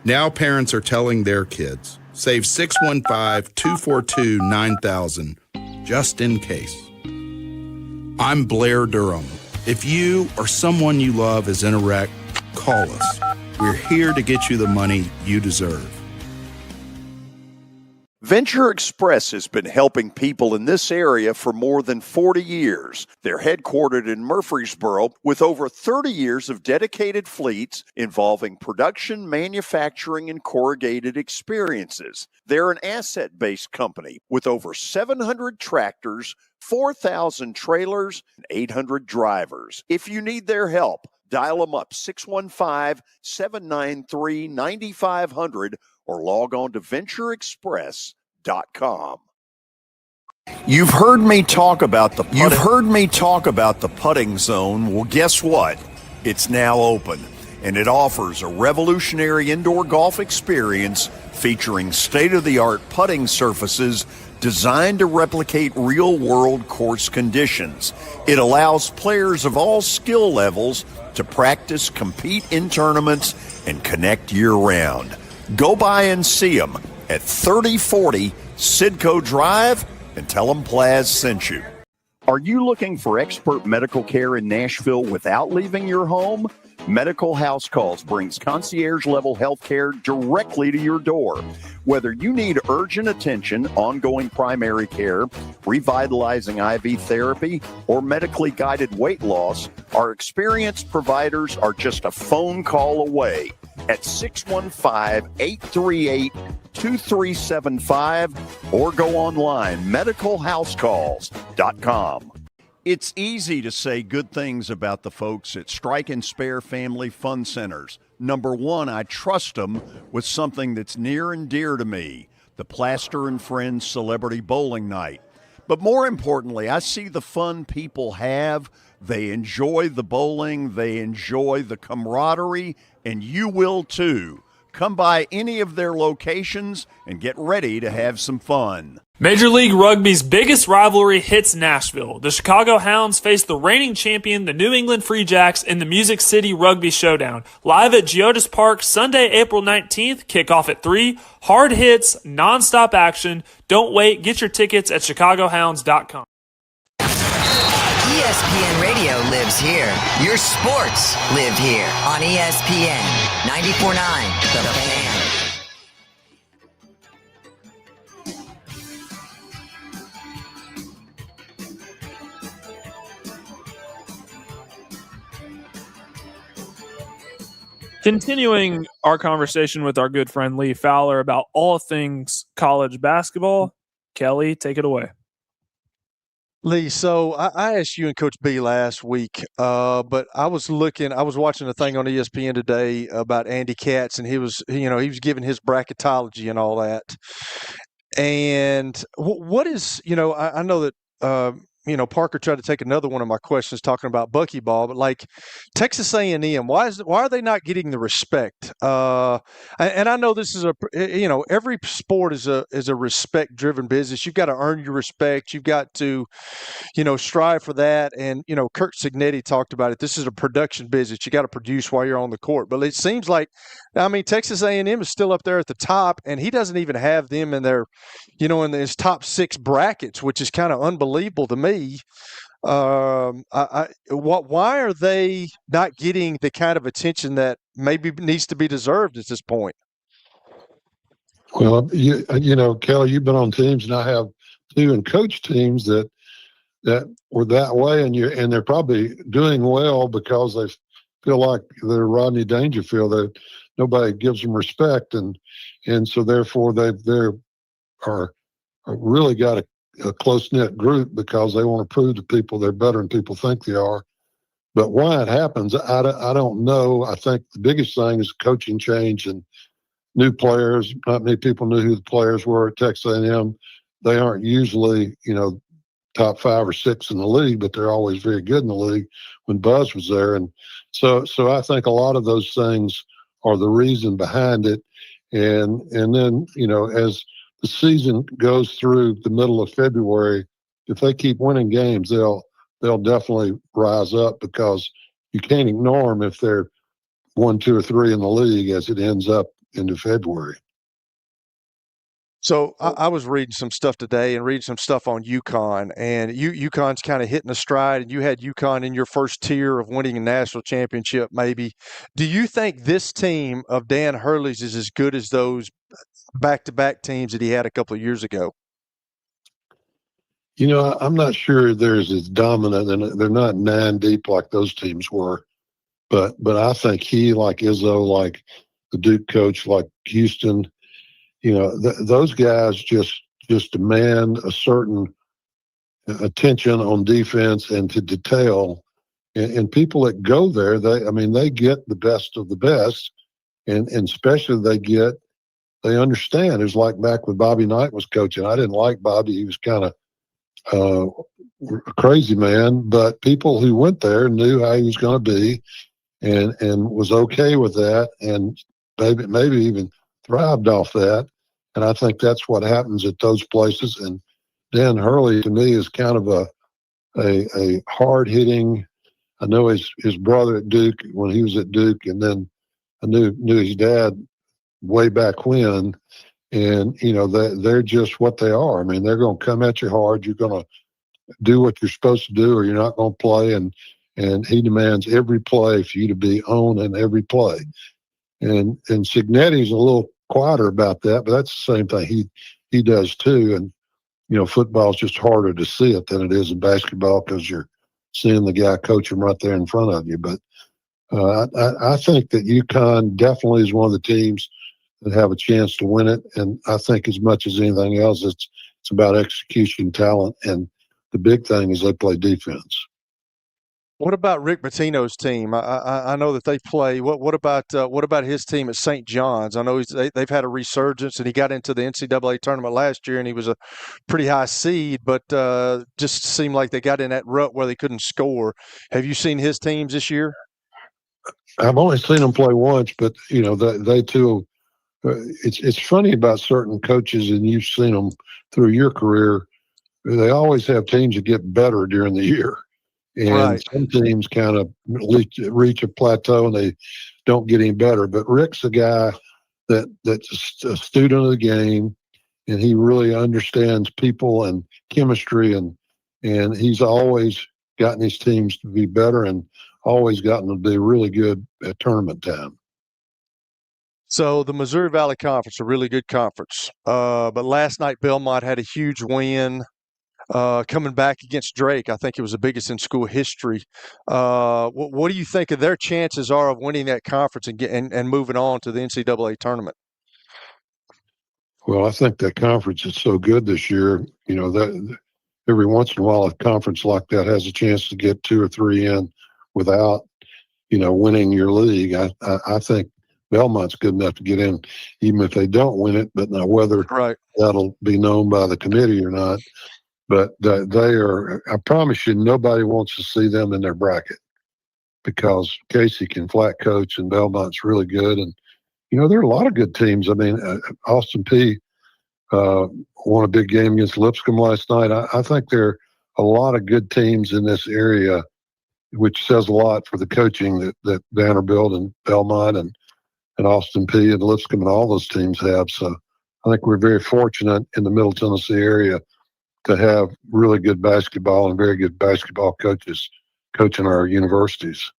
Now parents are telling their kids, save 615-242-9000 just in case. I'm Blair Durham. If you or someone you love is in a wreck, call us. We're here to get you the money you deserve. Venture Express has been helping people in this area for more than 40 years. They're headquartered in Murfreesboro with over 30 years of dedicated fleets involving production, manufacturing, and corrugated experiences. They're an asset-based company with over 700 tractors, 4,000 trailers, and 800 drivers. If you need their help, dial them up 615-793-9500 or log on to ventureexpress.com. You've heard me talk about the putting zone. Well, guess what? It's now open, and it offers a revolutionary indoor golf experience featuring state-of-the-art putting surfaces designed to replicate real-world course conditions. It allows players of all skill levels to practice, compete in tournaments, and connect year-round. Go by and see them at 3040 Sidco Drive and tell them Plaz sent you. Are you looking for expert medical care in Nashville without leaving your home? Medical House Calls brings concierge-level health care directly to your door. Whether you need urgent attention, ongoing primary care, revitalizing IV therapy, or medically guided weight loss, our experienced providers are just a phone call away. at 615-838-2375 or go online, medicalhousecalls.com. It's easy to say good things about the folks at Strike and Spare Family Fun Centers. Number one, I trust them with something that's near and dear to me, the Plaster and Friends Celebrity Bowling Night. But more importantly, I see the fun people have. They enjoy the bowling, they enjoy the camaraderie, and you will too. Come by any of their locations and get ready to have some fun. Major League Rugby's biggest rivalry hits Nashville. The Chicago Hounds face the reigning champion, the New England Free Jacks, in the Music City Rugby Showdown. Live at Geodis Park, Sunday, April 19th, kickoff at 3. Hard hits, nonstop action. Don't wait. Get your tickets at chicagohounds.com. ESPN Radio lives here. Your sports live here on ESPN 94.9 The Fan. Continuing our conversation with our good friend Lee Fowler about all things college basketball, Kelly, take it away. Lee, so I asked you and Coach B last week, but I was watching a thing on ESPN today about Andy Katz, and he was giving his bracketology and all that. And what is, I know that, Parker tried to take another one of my questions talking about buckyball, but like Texas A&M, why are they not getting the respect? And I know this is every sport is a respect driven business. You've got to earn your respect. You've got to, strive for that. And, Kurt Signetti talked about it. This is a production business. You got to produce while you're on the court. But it seems like, Texas A&M is still up there at the top, and he doesn't even have them in their, in his top 6 brackets, which is kind of unbelievable to me. Why are they not getting the kind of attention that maybe needs to be deserved at this point? Well, Kelly, you've been on teams, and I have too, and coach teams that were that way, and they're probably doing well because they feel like they're Rodney Dangerfield. That nobody gives them respect, and so therefore they are really got a close-knit group because they want to prove to people they're better than people think they are. But why it happens, I don't know. I think the biggest thing is coaching change and new players. Not many people knew who the players were at Texas A&M. They aren't usually, top 5 or 6 in the league, but they're always very good in the league when Buzz was there. And so I think a lot of those things are the reason behind it. And then, as the season goes through the middle of February, if they keep winning games, they'll definitely rise up because you can't ignore them if they're 1, 2, or 3 in the league as it ends up into February. So I was reading some stuff today and reading some stuff on UConn, and UConn's kind of hitting a stride, and you had UConn in your first tier of winning a national championship maybe. Do you think this team of Dan Hurley's is as good as those back-to-back teams that he had a couple of years ago? I'm not sure they're as dominant, and they're not 9 deep like those teams were. But I think he, like Izzo, like the Duke coach, like Houston, those guys just demand a certain attention on defense and to detail. And people that go there, they get the best of the best, and especially they understand. It's like back when Bobby Knight was coaching. I didn't like Bobby. He was kind of a crazy man, but people who went there knew how he was going to be and was okay with that, and maybe even thrived off that. And I think that's what happens at those places. And Dan Hurley, to me, is kind of a hard-hitting. I know his brother at Duke when he was at Duke, and then I knew his dad way back when. And, they're just what they are. They're going to come at you hard. You're going to do what you're supposed to do, or you're not going to play. And he demands every play for you to be on in every play. And Signetti's a little quieter about that, but that's the same thing he does too. And, football's just harder to see it than it is in basketball because you're seeing the guy coach him right there in front of you. But I think that UConn definitely is one of the teams that have a chance to win it. And I think as much as anything else, it's about execution, talent, and the big thing is they play defense. What about Rick Pitino's team? I know that they play. What about his team at St. John's? I know they've had a resurgence, and he got into the NCAA tournament last year, and he was a pretty high seed, but just seemed like they got in that rut where they couldn't score. Have you seen his teams this year? I've only seen them play once, but they too. It's funny about certain coaches, and you've seen them through your career. They always have teams that get better during the year. And some teams kind of reach a plateau and they don't get any better. But Rick's a guy that's a student of the game, and he really understands people and chemistry, and he's always gotten his teams to be better and always gotten them to be really good at tournament time. So the Missouri Valley Conference, a really good conference. But last night Belmont had a huge win. Coming back against Drake, I think it was the biggest in school history. What do you think of their chances are of winning that conference and moving on to the NCAA tournament? Well, I think that conference is so good this year. That every once in a while, a conference like that has a chance to get 2 or 3 in without, winning your league. I think Belmont's good enough to get in, even if they don't win it. But now whether that'll be known by the committee or not. But they are, I promise you, nobody wants to see them in their bracket because Casey can flat coach and Belmont's really good. And, there are a lot of good teams. I mean, Austin Peay won a big game against Lipscomb last night. I think there are a lot of good teams in this area, which says a lot for the coaching that Vanderbilt and Belmont and Austin Peay and Lipscomb and all those teams have. So I think we're very fortunate in the Middle Tennessee area to have really good basketball and very good basketball coaches coaching our universities.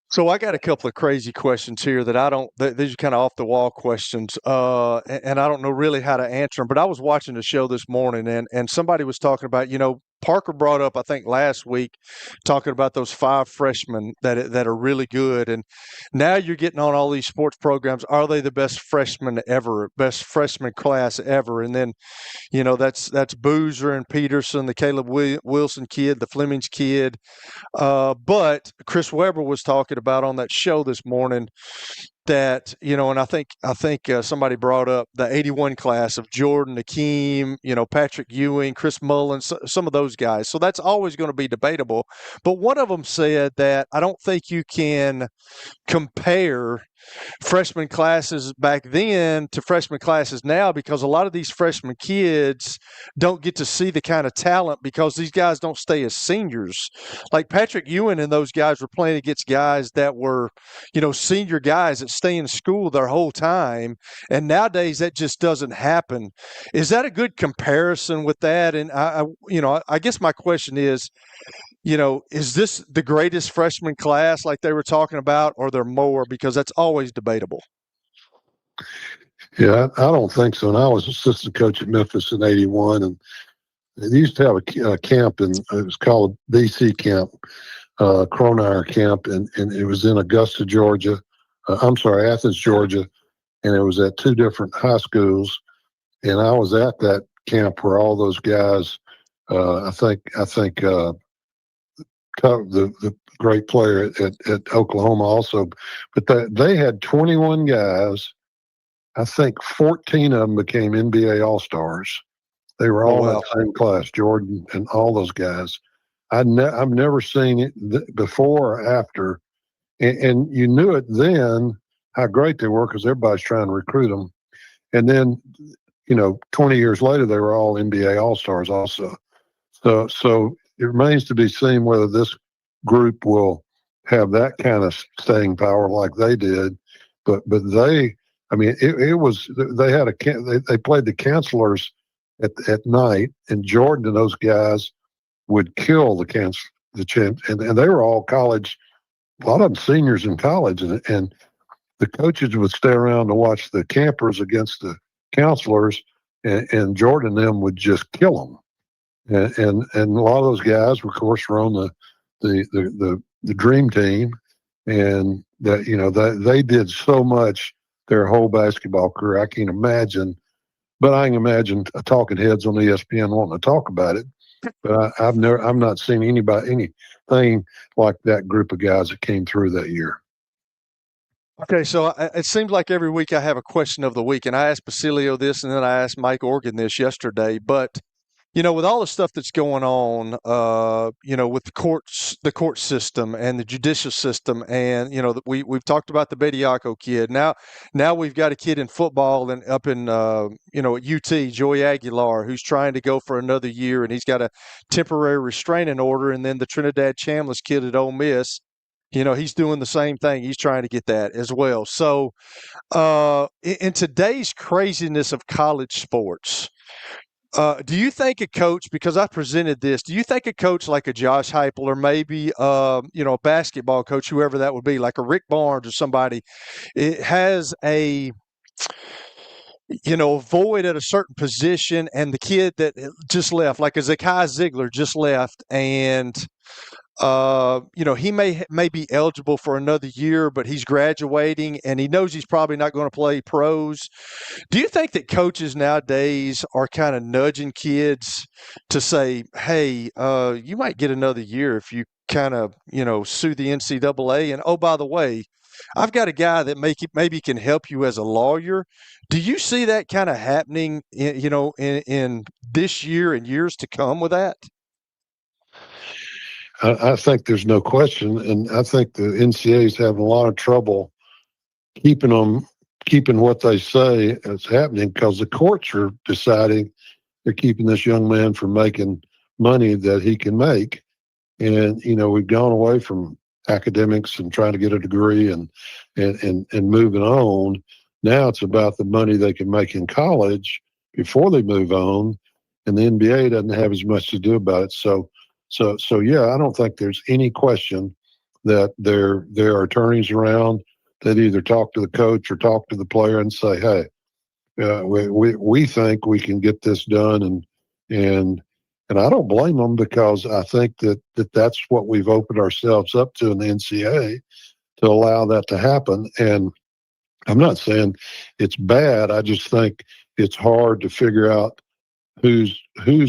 So I got a couple of crazy questions here that these are kind of off the wall questions, and I don't know really how to answer them, but I was watching the show this morning and somebody was talking about, Parker brought up, I think last week, talking about those 5 freshmen that are really good. And now you're getting on all these sports programs. Are they the best freshmen ever, best freshman class ever? And then, that's Boozer and Peterson, the Caleb Wilson kid, the Flemings kid. But Chris Webber was talking about on that show this morning that, and I think somebody brought up the 81 class of Jordan, Akeem, Patrick Ewing, Chris Mullins, some of those guys. So that's always going to be debatable. But one of them said that I don't think you can compare freshman classes back then to freshman classes now because a lot of these freshman kids don't get to see the kind of talent because these guys don't stay as seniors. Like Patrick Ewing and those guys were playing against guys that were, senior guys that stay in school their whole time. And nowadays that just doesn't happen. Is that a good comparison with that? And I guess my question is this the greatest freshman class like they were talking about, or there more? Because that's always debatable. Yeah, I don't think so. And I was assistant coach at Memphis in '81, and they used to have a camp, and it was called BC Camp, Cronire Camp, and it was in Augusta, Georgia. Athens, Georgia, and it was at 2 different high schools. And I was at that camp where all those guys, I think. The great player at Oklahoma also, but they had 21 guys. I think 14 of them became NBA All-Stars. They were all in that same class, Jordan and all those guys. I've never seen it before or after, and you knew it then how great they were because everybody's trying to recruit them. And then, 20 years later, they were all NBA All-Stars also. So it remains to be seen whether this group will have that kind of staying power like they did. But they, it was, they played the Counselors at night, and Jordan and those guys would kill the champ, and they were all college, a lot of them seniors in college, and the coaches would stay around to watch the campers against the Counselors, and Jordan and them would just kill them. And a lot of those guys, of course, were on the the dream team, and that they did so much their whole basketball career. I can't imagine, but I can imagine talking heads on ESPN wanting to talk about it. But I've not seen anything like that group of guys that came through that year. Okay, so it seems like every week I have a question of the week, and I asked Basilio this, and then I asked Mike Organ this yesterday. But with all the stuff that's going on, with the court system and the judicial system, and we've talked about the Bediako kid. Now we've got a kid in football and up in at UT, Joey Aguilar, who's trying to go for another year, and he's got a temporary restraining order. And then the Trinidad Chambliss kid at Ole Miss, he's doing the same thing. He's trying to get that as well. So in today's craziness of college sports, do you think a coach, because I presented this, do you think a coach like a Josh Heupel, or maybe a basketball coach, whoever that would be, like a Rick Barnes or somebody, it has a void at a certain position, and the kid that just left, like a Zakai Ziegler just left, and he may be eligible for another year, but he's graduating and he knows he's probably not going to play pros. Do you think that coaches nowadays are kind of nudging kids to say, hey, you might get another year if you kind of, sue the NCAA? And, oh, by the way, I've got a guy that maybe can help you as a lawyer. Do you see that kind of happening, in this year and years to come with that? I think there's no question, and I think the NCAA is having a lot of trouble keeping what they say is happening, because the courts are deciding they're keeping this young man from making money that he can make. And we've gone away from academics and trying to get a degree and moving on. Now it's about the money they can make in college before they move on, and the NBA doesn't have as much to do about it. So yeah, I don't think there's any question that there are attorneys around that either talk to the coach or talk to the player and say, hey, we think we can get this done, and I don't blame them, because I think that's what we've opened ourselves up to in the NCAA, to allow that to happen. And I'm not saying it's bad. I just think it's hard to figure out who's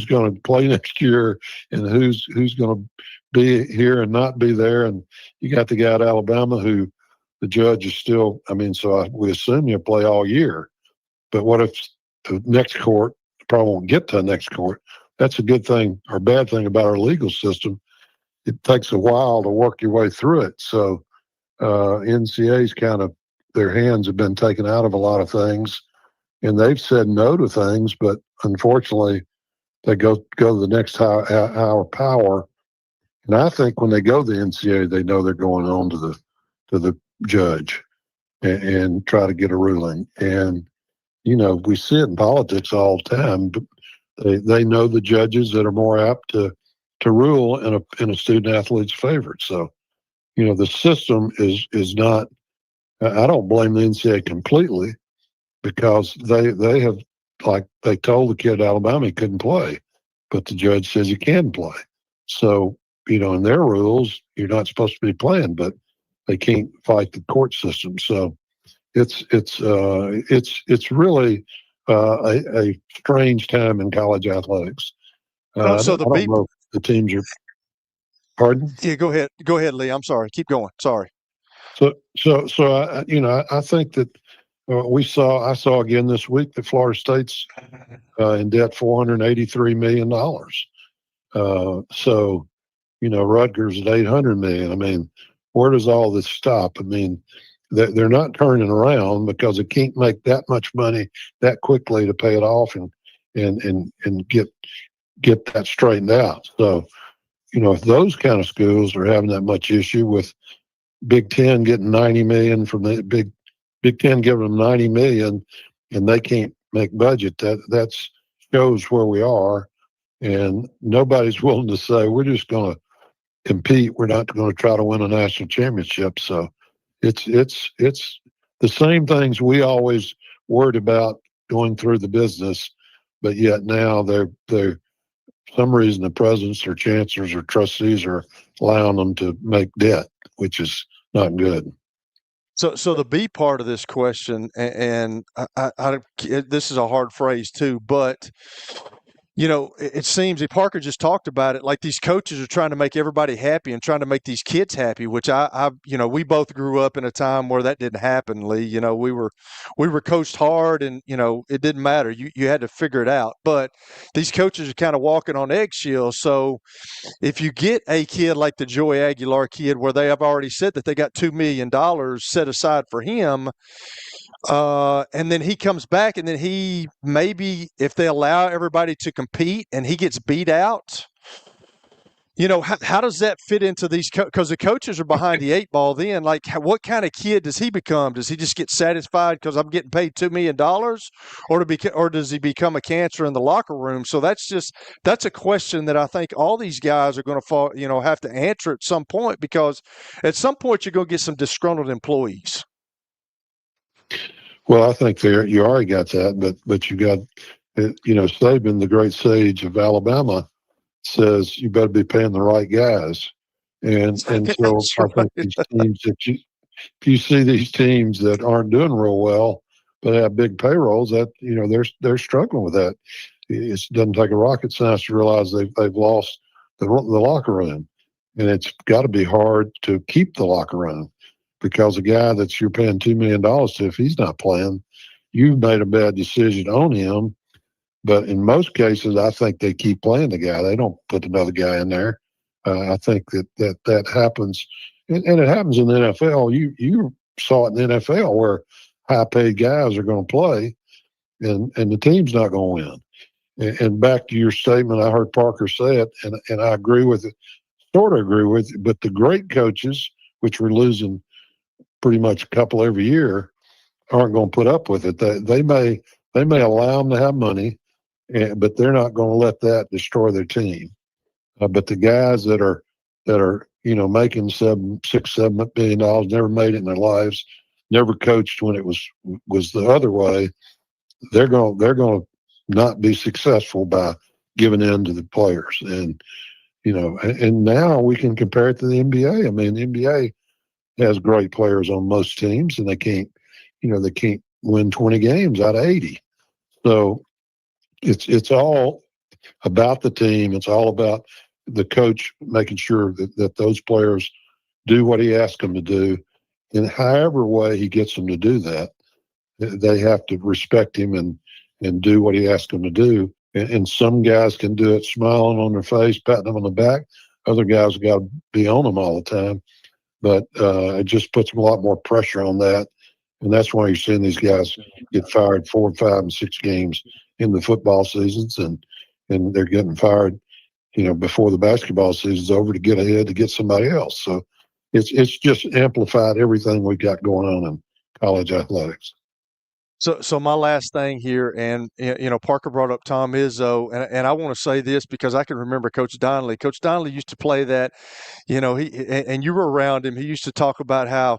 going to play next year and who's going to be here and not be there. And you got the guy at Alabama who the judge is still, we assume you'll play all year. But what if the next court probably won't get to the next court? That's a good thing or bad thing about our legal system. It takes a while to work your way through it. So NCAA's kind of, their hands have been taken out of a lot of things, and they've said no to things, but unfortunately they go to the next higher power. And I think when they go to the NCAA, they know they're going on to the judge and try to get a ruling. And, we see it in politics all the time, but they know the judges that are more apt to rule in a student athlete's favor. So, the system is not, I don't blame the NCAA completely, because they have, like they told the kid at Alabama he couldn't play, but the judge says he can play. So, in their rules, you're not supposed to be playing, but they can't fight the court system. So it's really a strange time in college athletics. I don't know if the teams are. Pardon? Yeah, go ahead, Lee. I'm sorry. Keep going. Sorry. So I think that I saw again this week that Florida State's in debt $483 million. So, Rutgers at $800 million. Where does all this stop? They're not turning around because they can't make that much money that quickly to pay it off and get that straightened out. So, if those kind of schools are having that much issue with Big Ten getting $90 million from the Big Ten giving them $90 million, and they can't make budget, that shows where we are. And nobody's willing to say we're just going to compete. We're not going to try to win a national championship. So it's the same things we always worried about going through the business, but yet now they're some reason the presidents or chancellors or trustees are allowing them to make debt, which is not good. So the B part of this question, and this is a hard phrase too, but it seems that Parker just talked about it. Like these coaches are trying to make everybody happy and trying to make these kids happy, which we both grew up in a time where that didn't happen, Lee. We were coached hard, and it didn't matter. You had to figure it out. But these coaches are kind of walking on eggshells. So if you get a kid like the Joey Aguilar kid, where they have already said that they got $2 million set aside for him. And then he comes back, and then he maybe, if they allow everybody to compete and he gets beat out, how does that fit into these? Because the coaches are behind the eight ball then. Like, what kind of kid does he become? Does he just get satisfied because I'm getting paid $2 million? Or does he become a cancer in the locker room? So that's a question that I think all these guys are going to have to answer at some point, because at some point you're going to get some disgruntled employees. Well, I think you already got that, but you got, Saban, the great sage of Alabama, says you better be paying the right guys, and so I think these teams if you see these teams that aren't doing real well but have big payrolls, that they're struggling with that. It doesn't take a rocket science to realize they've lost the locker room, and it's got to be hard to keep the locker room. Because a guy that you're paying $2 million to, if he's not playing, you've made a bad decision on him. But in most cases, I think they keep playing the guy. They don't put another guy in there. I think that happens, and it happens in the NFL. You saw it in the NFL where high-paid guys are going to play, and the team's not going to win. And back to your statement, I heard Parker say it, and I agree with it, sort of agree with it. But the great coaches, which we're losing pretty much a couple every year, aren't going to put up with it. They may allow them to have money, but they're not going to let that destroy their team. But the guys that are making $6, $7 million, never made it in their lives, never coached when it was the other way, they're going to not be successful by giving in to the players. And and now we can compare it to the NBA. I mean, the NBA has great players on most teams, and they can't win 20 games out of 80. So it's all about the team. It's all about the coach making sure that those players do what he asks them to do. And however way he gets them to do that, they have to respect him and do what he asks them to do. And some guys can do it smiling on their face, patting them on the back. Other guys got to be on them all the time. But it just puts a lot more pressure on that. And that's why you're seeing these guys get fired 4, 5, and 6 games in the football seasons, and they're getting fired, before the basketball season's over to get ahead to get somebody else. So it's just amplified everything we got going on in college athletics. So my last thing here, and Parker brought up Tom Izzo, and I want to say this because I can remember Coach Donnelly. Coach Donnelly used to play that, and you were around him. He used to talk about how,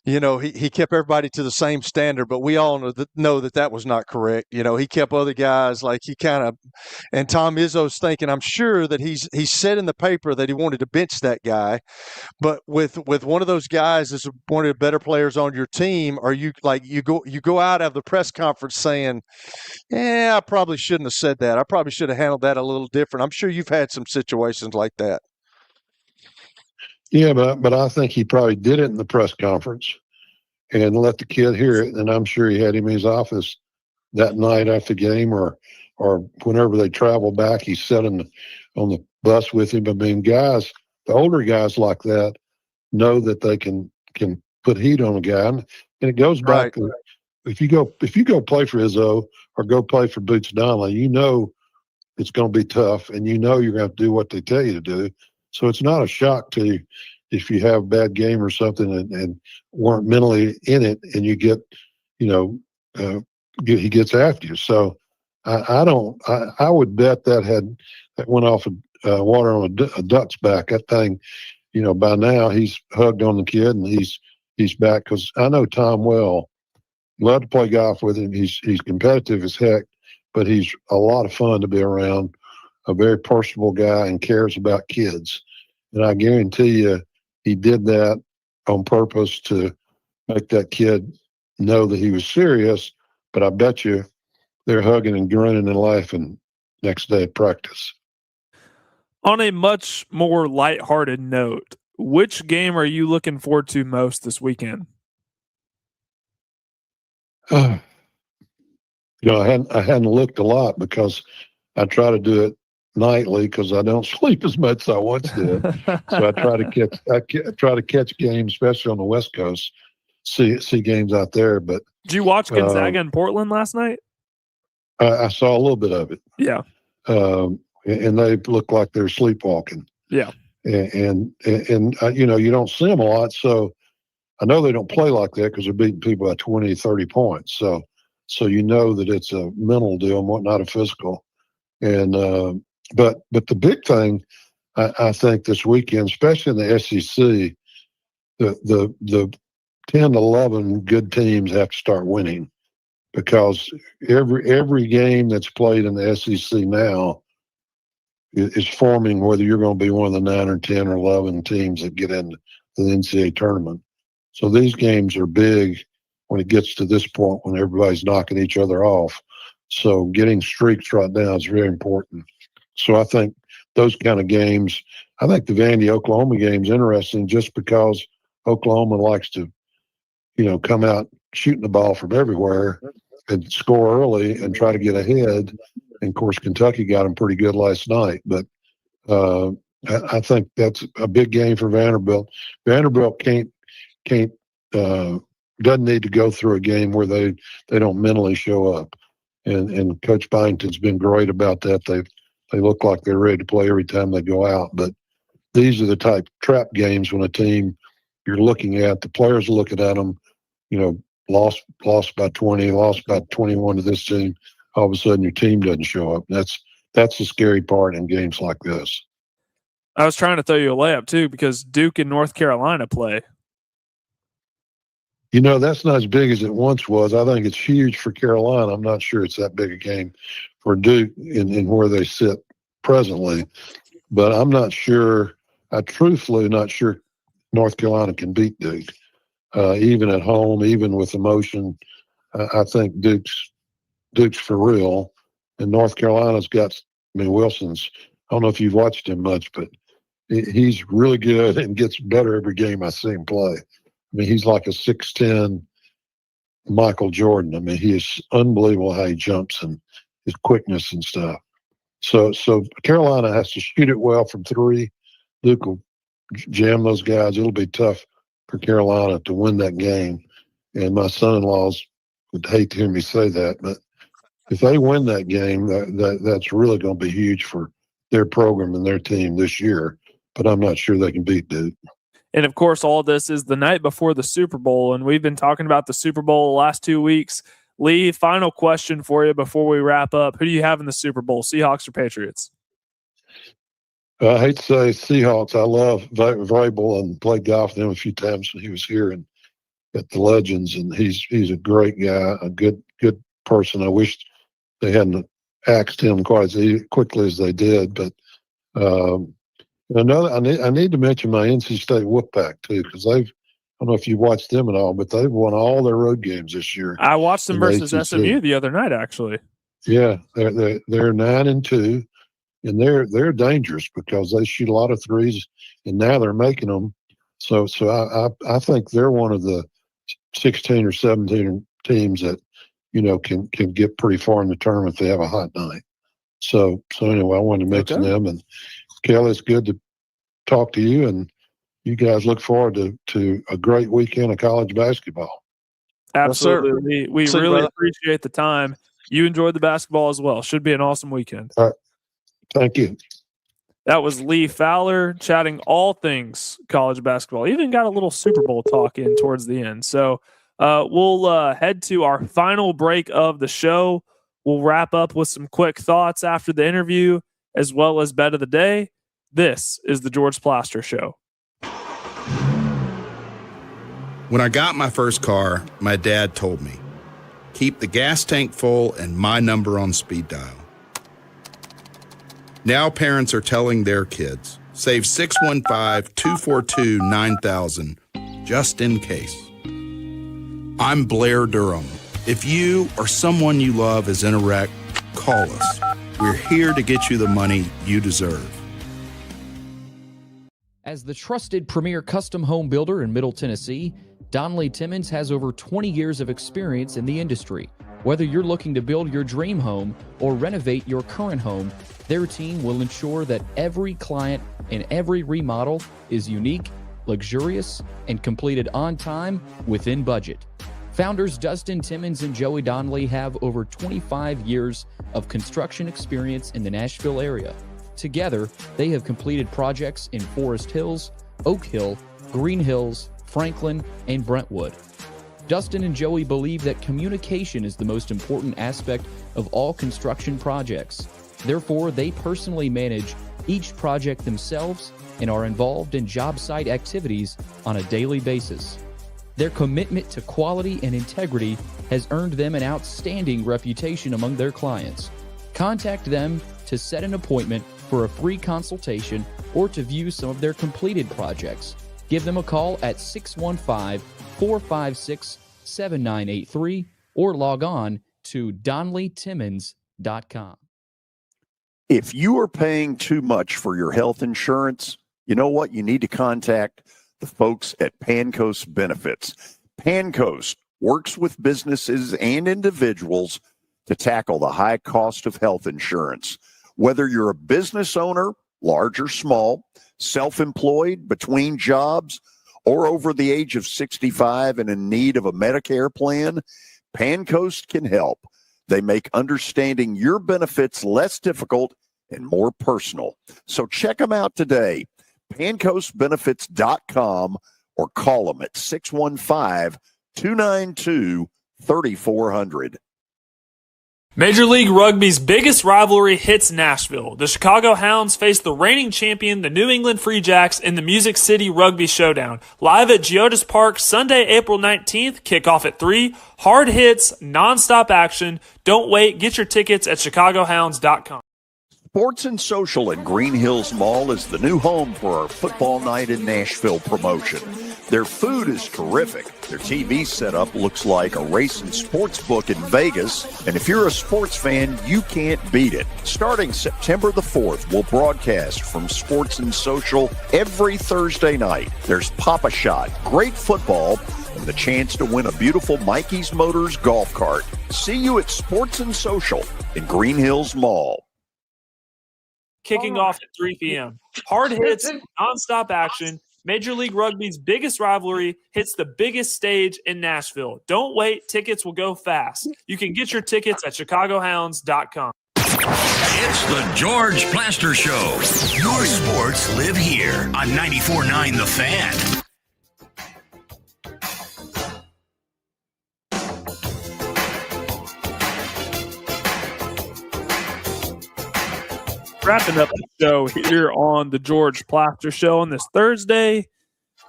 he kept everybody to the same standard, but we all know that was not correct. He kept other guys like and Tom Izzo's thinking, I'm sure that he said in the paper that he wanted to bench that guy, but with one of those guys as one of the better players on your team, are you like you go out of the press conference saying, I probably shouldn't have said that. I probably should have handled that a little different. I'm sure you've had some situations like that. Yeah, but I think he probably did it in the press conference and let the kid hear it. And I'm sure he had him in his office that night after the game or whenever they travel back. He sat on the bus with him. I mean, guys, the older guys like that know that they can put heat on a guy. And it goes back to, if you go play for Izzo or go play for Boots Donnelly, it's going to be tough, and you're going to have to do what they tell you to do. So it's not a shock to you if you have a bad game or something and weren't mentally in it, and you get, he gets after you. So I would bet that went off water on a duck's back. That thing, by now he's hugged on the kid and he's back, because I know Tom well. Love to play golf with him. He's competitive as heck, but he's a lot of fun to be around. a very personable guy and cares about kids. And I guarantee you he did that on purpose to make that kid know that he was serious. But I bet you they're hugging and grinning and laughing next day at practice. On a much more lighthearted note, which game are you looking forward to most this weekend? I hadn't looked a lot because I try to do it nightly because I don't sleep as much as I once did. So I try to catch games, especially on the West Coast, see games out there. But did you watch Gonzaga in Portland last night? I saw a little bit of it. Yeah. And they look like they're sleepwalking. Yeah. And you don't see them a lot. So I know they don't play like that because they're beating people by 20, 30 points. So you know that it's a mental deal, not a physical. And but the big thing I think this weekend, especially in the SEC, the 10 to 11 good teams have to start winning because every game that's played in the SEC now is forming whether you're going to be one of the 9 or 10 or 11 teams that get into the NCAA tournament. So these games are big when it gets to this point when everybody's knocking each other off. So getting streaks right now is very important. So I think those kind of games, I think the Vandy-Oklahoma game is interesting just because Oklahoma likes to, come out shooting the ball from everywhere and score early and try to get ahead. And, of course, Kentucky got them pretty good last night. But I think that's a big game for Vanderbilt. Vanderbilt doesn't need to go through a game where they don't mentally show up. And Coach Byington's been great about that. They look like they're ready to play every time they go out. But these are the type trap games when a team you're looking at, the players are looking at them, lost by 20, lost by 21 to this team. All of a sudden your team doesn't show up. That's the scary part in games like this. I was trying to throw you a layup too because Duke and North Carolina play. That's not as big as it once was. I think it's huge for Carolina. I'm not sure it's that big a game for Duke in where they sit presently. But I'm not sure. I'm truthfully not sure North Carolina can beat Duke, even at home, even with emotion. I think Duke's for real. And North Carolina's got, Wilson's, I don't know if you've watched him much, but he's really good and gets better every game I see him play. He's like a 6'10" Michael Jordan. He is unbelievable how he jumps and his quickness and stuff. So Carolina has to shoot it well from three. Duke will jam those guys. It'll be tough for Carolina to win that game. And my son-in-laws would hate to hear me say that, but if they win that game, that's really going to be huge for their program and their team this year. But I'm not sure they can beat Duke. And, of course, all this is the night before the Super Bowl, and we've been talking about the Super Bowl the last 2 weeks. Lee, final question for you before we wrap up. Who do you have in the Super Bowl, Seahawks or Patriots? I hate to say Seahawks. I love Vrabel and played golf with him a few times when he was here and at the Legends, and he's a great guy, a good person. I wish they hadn't axed him quite as quickly as they did, but I need to mention my NC State Wolfpack too, because I don't know if you watched them at all, but they've won all their road games this year. I watched them versus SMU the other night, actually. Yeah, they're 9-2, and they're dangerous because they shoot a lot of threes, and now they're making them. So I think they're one of the 16 or 17 teams that can get pretty far in the tournament if they have a hot night. So anyway, I wanted to mention them. And Kelly, it's good to talk to you, and you guys look forward to a great weekend of college basketball. Absolutely. Yes, we really appreciate the time. You enjoyed the basketball as well. Should be an awesome weekend. All right. Thank you. That was Lee Fowler chatting all things college basketball. Even got a little Super Bowl talk in towards the end. So we'll head to our final break of the show. We'll wrap up with some quick thoughts after the interview, as well as bet of the day. This is the George Plaster Show. When I got my first car, my dad told me, keep the gas tank full and my number on speed dial. Now parents are telling their kids, save 615-242-9000 just in case. I'm Blair Durham. If you or someone you love is in a wreck, call us. We're here to get you the money you deserve. As the trusted premier custom home builder in Middle Tennessee, Donnelly Timmons has over 20 years of experience in the industry. Whether you're looking to build your dream home or renovate your current home, their team will ensure that every client and every remodel is unique, luxurious, and completed on time within budget. Founders Dustin Timmons and Joey Donnelly have over 25 years of construction experience in the Nashville area. Together, they have completed projects in Forest Hills, Oak Hill, Green Hills, Franklin, and Brentwood. Dustin and Joey believe that communication is the most important aspect of all construction projects. Therefore, they personally manage each project themselves and are involved in job site activities on a daily basis. Their commitment to quality and integrity has earned them an outstanding reputation among their clients. Contact them to set an appointment for a free consultation or to view some of their completed projects. Give them a call at 615-456-7983 or log on to DonnellyTimmons.com. If you are paying too much for your health insurance, you know what? You need to contact the folks at Pancoast Benefits. Pancoast works with businesses and individuals to tackle the high cost of health insurance. Whether you're a business owner, large or small, self-employed, between jobs, or over the age of 65 and in need of a Medicare plan, Pancoast can help. They make understanding your benefits less difficult and more personal. So check them out today, pancoastbenefits.com, or call them at 615-292-3400. Major League Rugby's biggest rivalry hits Nashville. The Chicago Hounds face the reigning champion, the New England Free Jacks, in the Music City Rugby Showdown. Live at Geodis Park, Sunday, April 19th. Kickoff at 3. Hard hits, nonstop action. Don't wait. Get your tickets at chicagohounds.com. Sports and Social at Green Hills Mall is the new home for our Football Night in Nashville promotion. Their food is terrific. Their TV setup looks like a racing sports book in Vegas. And if you're a sports fan, you can't beat it. Starting September the 4th, we'll broadcast from Sports and Social every Thursday night. There's Pop-A-Shot, great football, and the chance to win a beautiful Mikey's Motors golf cart. See you at Sports and Social in Green Hills Mall. Kicking off at 3 p.m. Hard hits, nonstop action. Major League Rugby's biggest rivalry hits the biggest stage in Nashville. Don't wait. Tickets will go fast. You can get your tickets at chicagohounds.com. It's the George Plaster Show. Your sports live here on 94.9 The Fan. Wrapping up the show here on the George Plaster Show on this Thursday.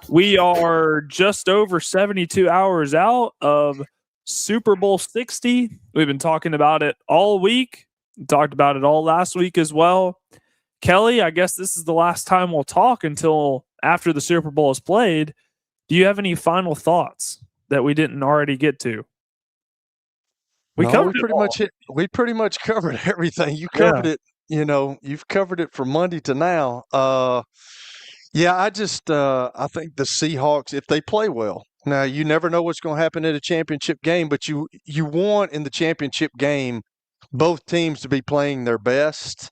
We are just over 72 hours out of Super Bowl 60. We've been talking about it all week. We talked about it all last week as well. Kelly, I guess this is the last time we'll talk until after the Super Bowl is played. Do you have any final thoughts that we didn't already get to? We pretty much covered everything. You covered it. You know, you've covered it from Monday to now. I think the Seahawks, if they play well, now you never know what's going to happen at a championship game, but you want in the championship game both teams to be playing their best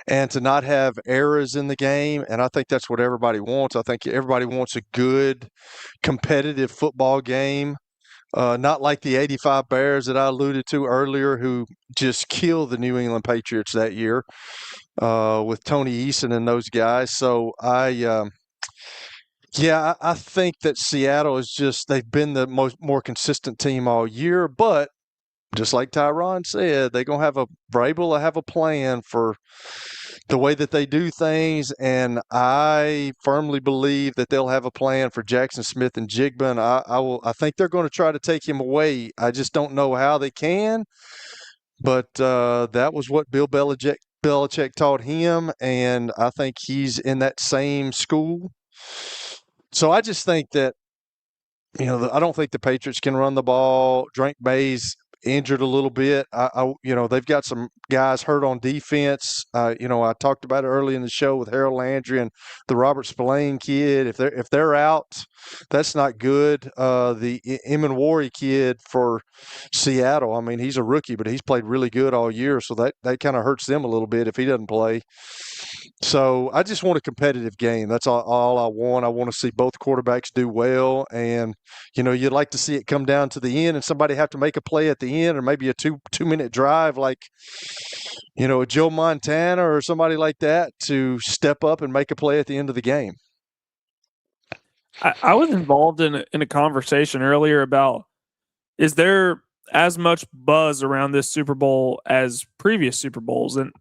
and to not have errors in the game. And I think that's what everybody wants. I think everybody wants a good, competitive football game. Not like the 85 Bears that I alluded to earlier, who just killed the New England Patriots that year with Tony Eason and those guys. So I think that Seattle is they've been the more consistent team all year. But just like Tyron said, Vrabel will have a plan for the way that they do things, and I firmly believe that they'll have a plan for Jackson Smith and Jigba, and I think they're going to try to take him away. I just don't know how they can, but that was what Bill Belichick Belichick taught him, and I think he's in that same school. So I just think that, I don't think the Patriots can run the ball. Drake May's injured a little bit. They've got some guys hurt on defense. I talked about it early in the show with Harold Landry and the Robert Spillane kid. If they're out, that's not good. The Emanwari kid for Seattle, I mean, he's a rookie, but he's played really good all year, so that kind of hurts them a little bit if he doesn't play. So I just want a competitive game. That's all I want. I want to see both quarterbacks do well, and you'd like to see it come down to the end and somebody have to make a play at the end, or maybe a two-minute drive like a Joe Montana or somebody like that to step up and make a play at the end of the game. I was involved in a conversation earlier about, is there as much buzz around this Super Bowl as previous Super Bowls? And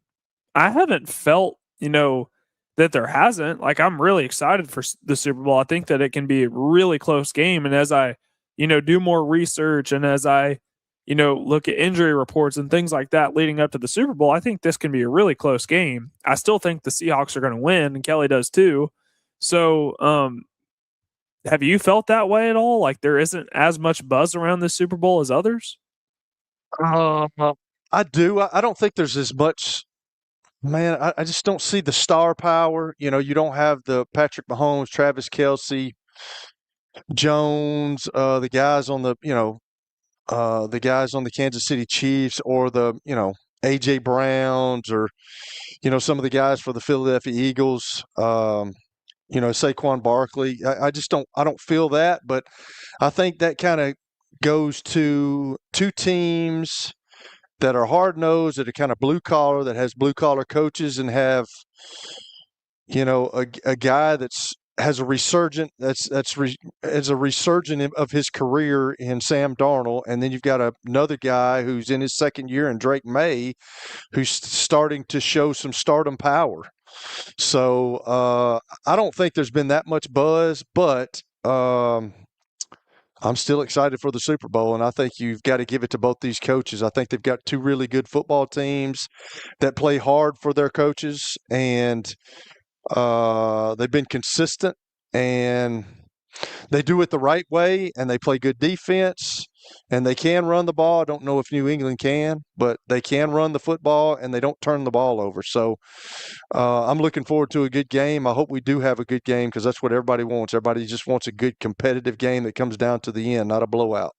I haven't felt, that there hasn't. Like, I'm really excited for the Super Bowl. I think that it can be a really close game. And as I, do more research and as I, look at injury reports and things like that leading up to the Super Bowl, I think this can be a really close game. I still think the Seahawks are going to win, and Kelly does too. So, have you felt that way at all? Like, there isn't as much buzz around this Super Bowl as others? I do. I don't think there's as much. Man, I just don't see the star power. You don't have the Patrick Mahomes, Travis Kelce, Jones, the guys on the Kansas City Chiefs, or the AJ Browns, or some of the guys for the Philadelphia Eagles. Saquon Barkley. I don't feel that, but I think that kind of goes to two teams that are hard-nosed, that are kind of blue-collar, that has blue-collar coaches, and have, a guy has a resurgent as a resurgent of his career in Sam Darnold, and then you've got another guy who's in his second year in Drake May, who's starting to show some stardom power. So I don't think there's been that much buzz, but I'm still excited for the Super Bowl, and I think you've got to give it to both these coaches. I think they've got two really good football teams that play hard for their coaches, and they've been consistent, and they do it the right way, and they play good defense, and they can run the ball. I don't know if New England can, but they can run the football, and they don't turn the ball over. So I'm looking forward to a good game. I hope we do have a good game, because that's what everybody wants. Everybody just wants a good competitive game that comes down to the end, not a blowout.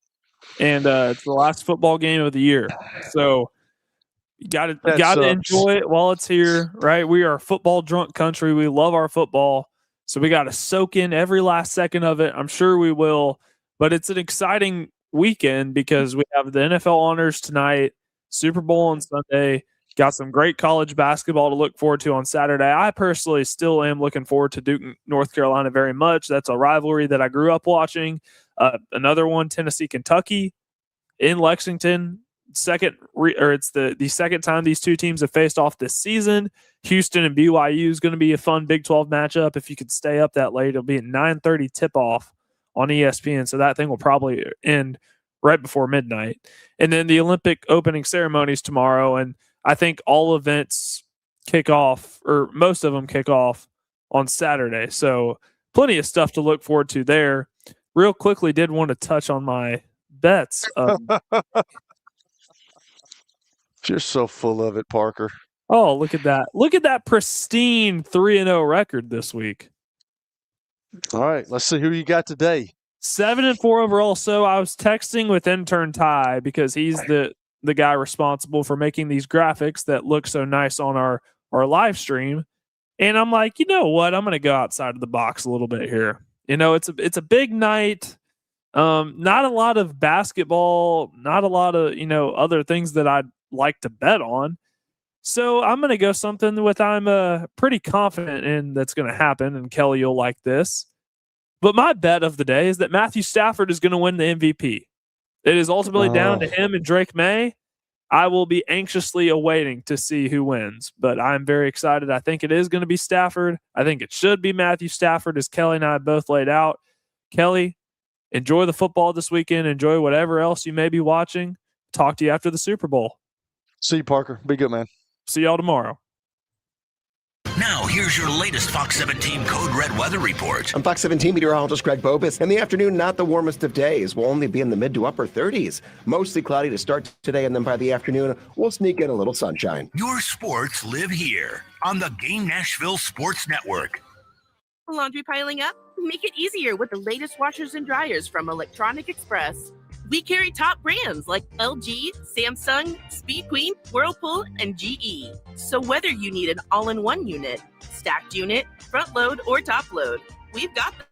And it's the last football game of the year. So you got to enjoy it while it's here, right? We are a football drunk country. We love our football. So we got to soak in every last second of it. I'm sure we will. But it's an exciting weekend because we have the NFL honors tonight, Super Bowl on Sunday, got some great college basketball to look forward to on Saturday. I personally still am looking forward to Duke, North Carolina very much. That's a rivalry that I grew up watching. Another one, Tennessee, Kentucky in Lexington. It's the second time these two teams have faced off this season. Houston and BYU is going to be a fun Big 12 matchup. If you could stay up that late, it'll be at 9:30 tip-off on ESPN, so that thing will probably end right before midnight. And then the Olympic opening ceremonies tomorrow, and I think all events kick off, or most of them kick off on Saturday. So plenty of stuff to look forward to there. Real quickly, did want to touch on my bets. You're so full of it, Parker. Oh, look at that. Look at that pristine 3-0 record this week. All right, let's see who you got today. 7-4 overall. So I was texting with intern Ty because he's the guy responsible for making these graphics that look so nice on our live stream. And I'm like, you know what? I'm going to go outside of the box a little bit here. It's a big night. Not a lot of basketball, not a lot of, other things that I'd like to bet on. So I'm going to go something with I'm pretty confident in that's going to happen, and Kelly, you'll like this. But my bet of the day is that Matthew Stafford is going to win the MVP. It is ultimately down to him and Drake May. I will be anxiously awaiting to see who wins, but I'm very excited. I think it is going to be Stafford. I think it should be Matthew Stafford, as Kelly and I both laid out. Kelly, enjoy the football this weekend. Enjoy whatever else you may be watching. Talk to you after the Super Bowl. See you, Parker. Be good, man. See y'all tomorrow. Now, here's your latest Fox 17 Code Red weather report. I'm Fox 17 meteorologist Greg Bobus. In the afternoon, not the warmest of days. We'll only be in the mid to upper 30s. Mostly cloudy to start today, and then by the afternoon, we'll sneak in a little sunshine. Your sports live here on the Game Nashville Sports Network. Laundry piling up? Make it easier with the latest washers and dryers from Electronic Express. We carry top brands like LG, Samsung, Speed Queen, Whirlpool, and GE. So whether you need an all-in-one unit, stacked unit, front load, or top load, we've got them.